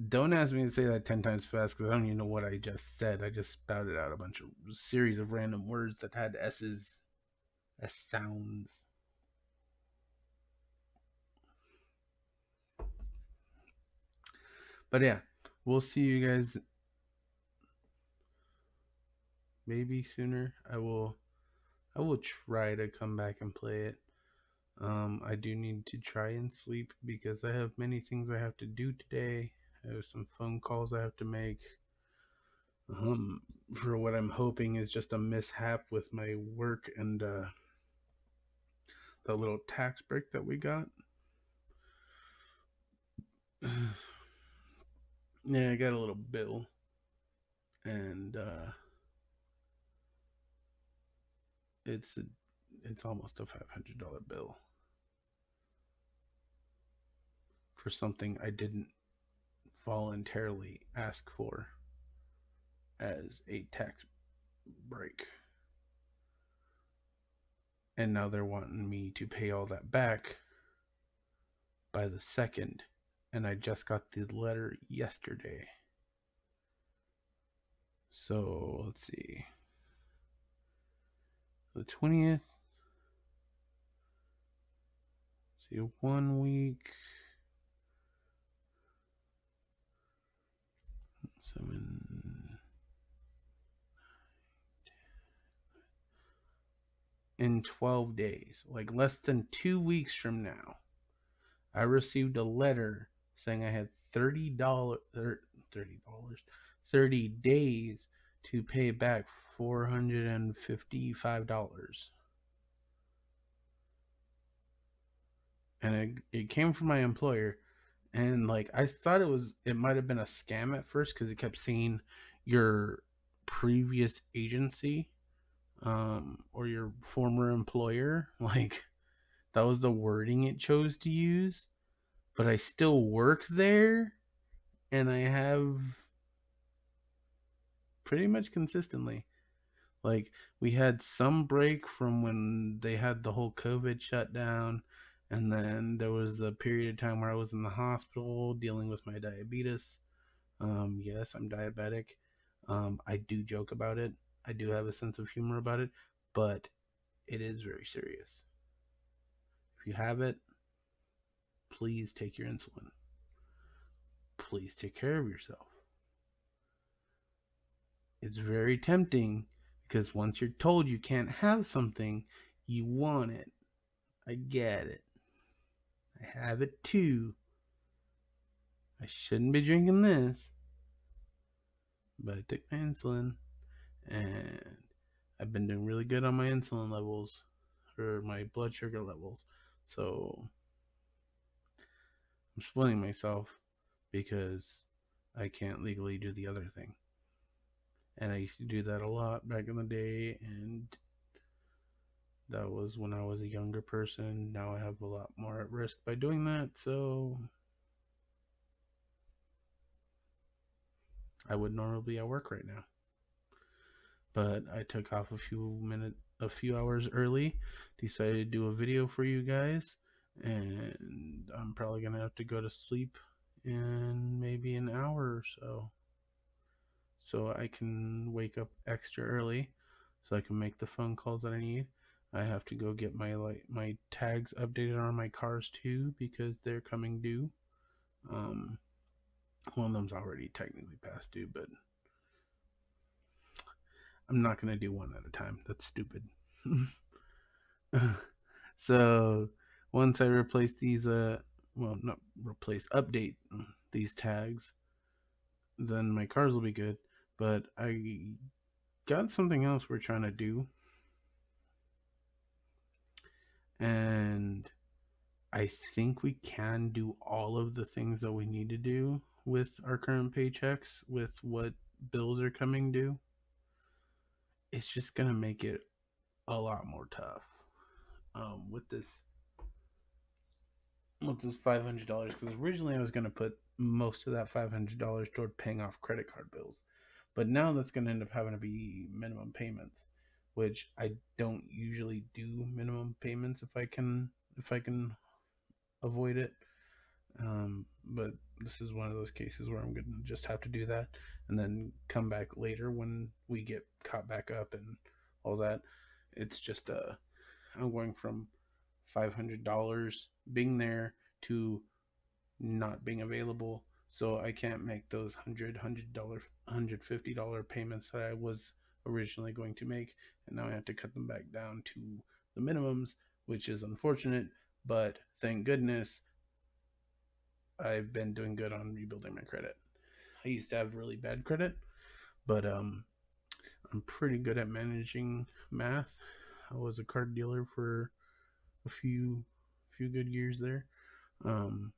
Don't ask me to say that 10 times fast because I don't even know what I just said. I just spouted out a series of random words that had S's, S sounds. But yeah, we'll see you guys maybe sooner. I will try to come back and play it. I do need to try and sleep because I have many things I have to do today. I have some phone calls I have to make. For what I'm hoping is just a mishap with my work and the little tax break that we got. Yeah, I got a little bill, and it's a, it's almost a $500 bill for something I didn't voluntarily ask for as a tax break. And now they're wanting me to pay all that back by the 2nd. And I just got the letter yesterday. So let's see. The 20th. See, 1 week. 7. In 12 days, like less than 2 weeks from now, I received a letter saying I had $30, 30 days to pay back $455. And it came from my employer. And like, I thought it might have been a scam at first because it kept saying your previous agency, or your former employer. Like, that was the wording it chose to use. But I still work there, and I have pretty much consistently. Like, we had some break from when they had the whole COVID shutdown, and then there was a period of time where I was in the hospital dealing with my diabetes. Yes, I'm diabetic. I do joke about it. I do have a sense of humor about it, but it is very serious. If you have it, please take your insulin. Please take care of yourself. It's very tempting because once you're told you can't have something, you want it. I get it. I have it too. I shouldn't be drinking this, but I took my insulin and I've been doing really good on my insulin levels or my blood sugar levels. So I'm splitting myself because I can't legally do the other thing. And I used to do that a lot back in the day, and that was when I was a younger person. Now I have a lot more at risk by doing that, so I would normally be at work right now. But I took off a few hours early, decided to do a video for you guys, and I'm probably gonna have to go to sleep in maybe an hour or so I can wake up extra early so I can make the phone calls that I need. I have to go get my tags updated on my cars too because they're coming due. Um, one of them's already technically past due, but I'm not gonna do one at a time. That's stupid. So once I replace these, well, not replace, update these tags, then my cars will be good. But I got something else we're trying to do, and I think we can do all of the things that we need to do with our current paychecks, with what bills are coming due. It's just gonna make it a lot more tough with this $500 because originally I was gonna put most of that $500 toward paying off credit card bills, but now that's gonna end up having to be minimum payments, which I don't usually do minimum payments if I can avoid it. But this is one of those cases where I'm going to just have to do that and then come back later when we get caught back up and all that. It's just I'm going from $500 being there to not being available, so I can't make those $150 payments that I was originally going to make, and now I have to cut them back down to the minimums, which is unfortunate. But thank goodness I've been doing good on rebuilding my credit. I used to have really bad credit, but I'm pretty good at managing math. I was a card dealer for a few good years there. Um,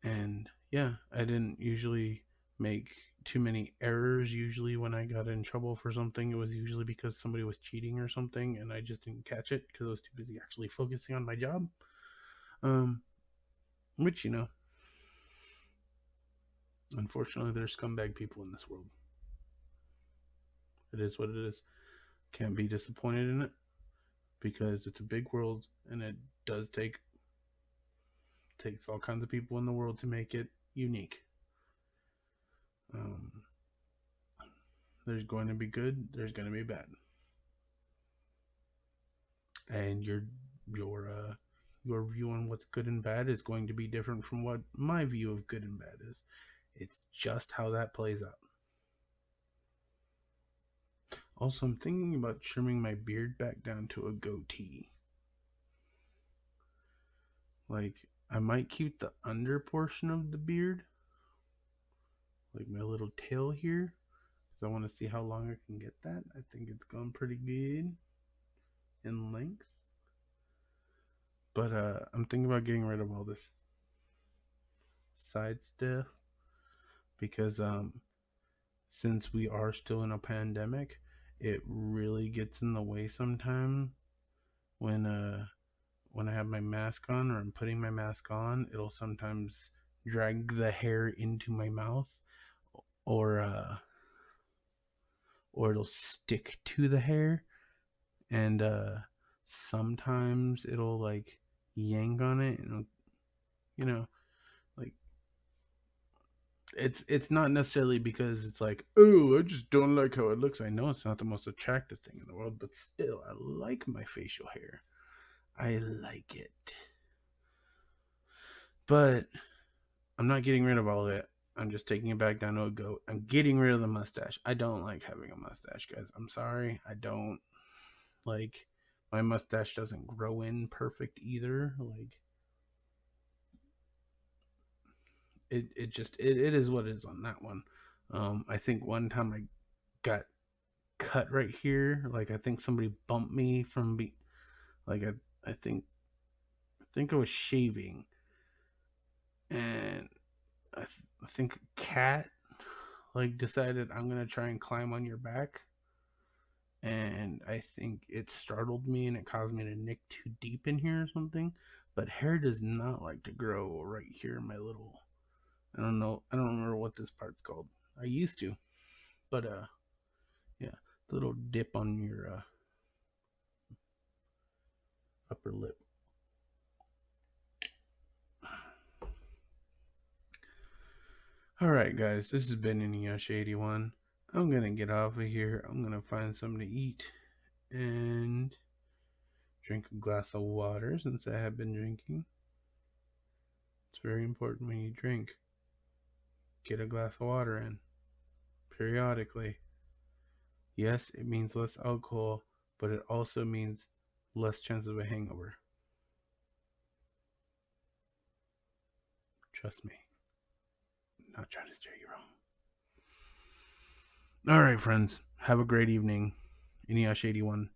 and yeah, I didn't usually make too many errors. Usually when I got in trouble for something, it was usually because somebody was cheating or something and I just didn't catch it because I was too busy actually focusing on my job. Um, which, unfortunately, there's scumbag people in this world. It is what it is. Can't be disappointed in it because it's a big world and it does takes all kinds of people in the world to make it unique. Um, there's going to be good, there's going to be bad, and your view on what's good and bad is going to be different from what my view of good and bad is. It's just how that plays out. Also, I'm thinking about trimming my beard back down to a goatee. Like, I might keep the under portion of the beard, like my little tail here, because I want to see how long I can get that. I think it's gone pretty good in length. But I'm thinking about getting rid of all this side stuff because since we are still in a pandemic, it really gets in the way sometimes when when I have my mask on or I'm putting my mask on, it'll sometimes drag the hair into my mouth or or it'll stick to the hair, and sometimes it'll like yank on it, and you know, like it's not necessarily because it's like, oh, I just don't like how it looks. I know it's not the most attractive thing in the world, but still, I like my facial hair. I like it. But I'm not getting rid of all of it. I'm just taking it back down to a goat. I'm getting rid of the mustache. I don't like having a mustache, guys. I'm sorry. I don't like, my mustache doesn't grow in perfect either. Like it is what it is on that one. I think one time I got cut right here. Like I think somebody bumped me from like I think I was shaving, and I think a cat like decided I'm gonna try and climb on your back, and I think it startled me and it caused me to nick too deep in here or something. But hair does not like to grow right here in my little, I don't know, I don't remember what this part's called. I used to, but yeah, the little dip on your upper lip. All right, guys, this has been Inuyasha 81. I'm gonna get off of here. I'm gonna find something to eat and drink a glass of water since I have been drinking. It's very important when you drink. Get a glass of water in periodically. Yes, it means less alcohol, but it also means less chance of a hangover. Trust me. I'm not trying to steer you wrong. All right, friends. Have a great evening. Inuyasha 81.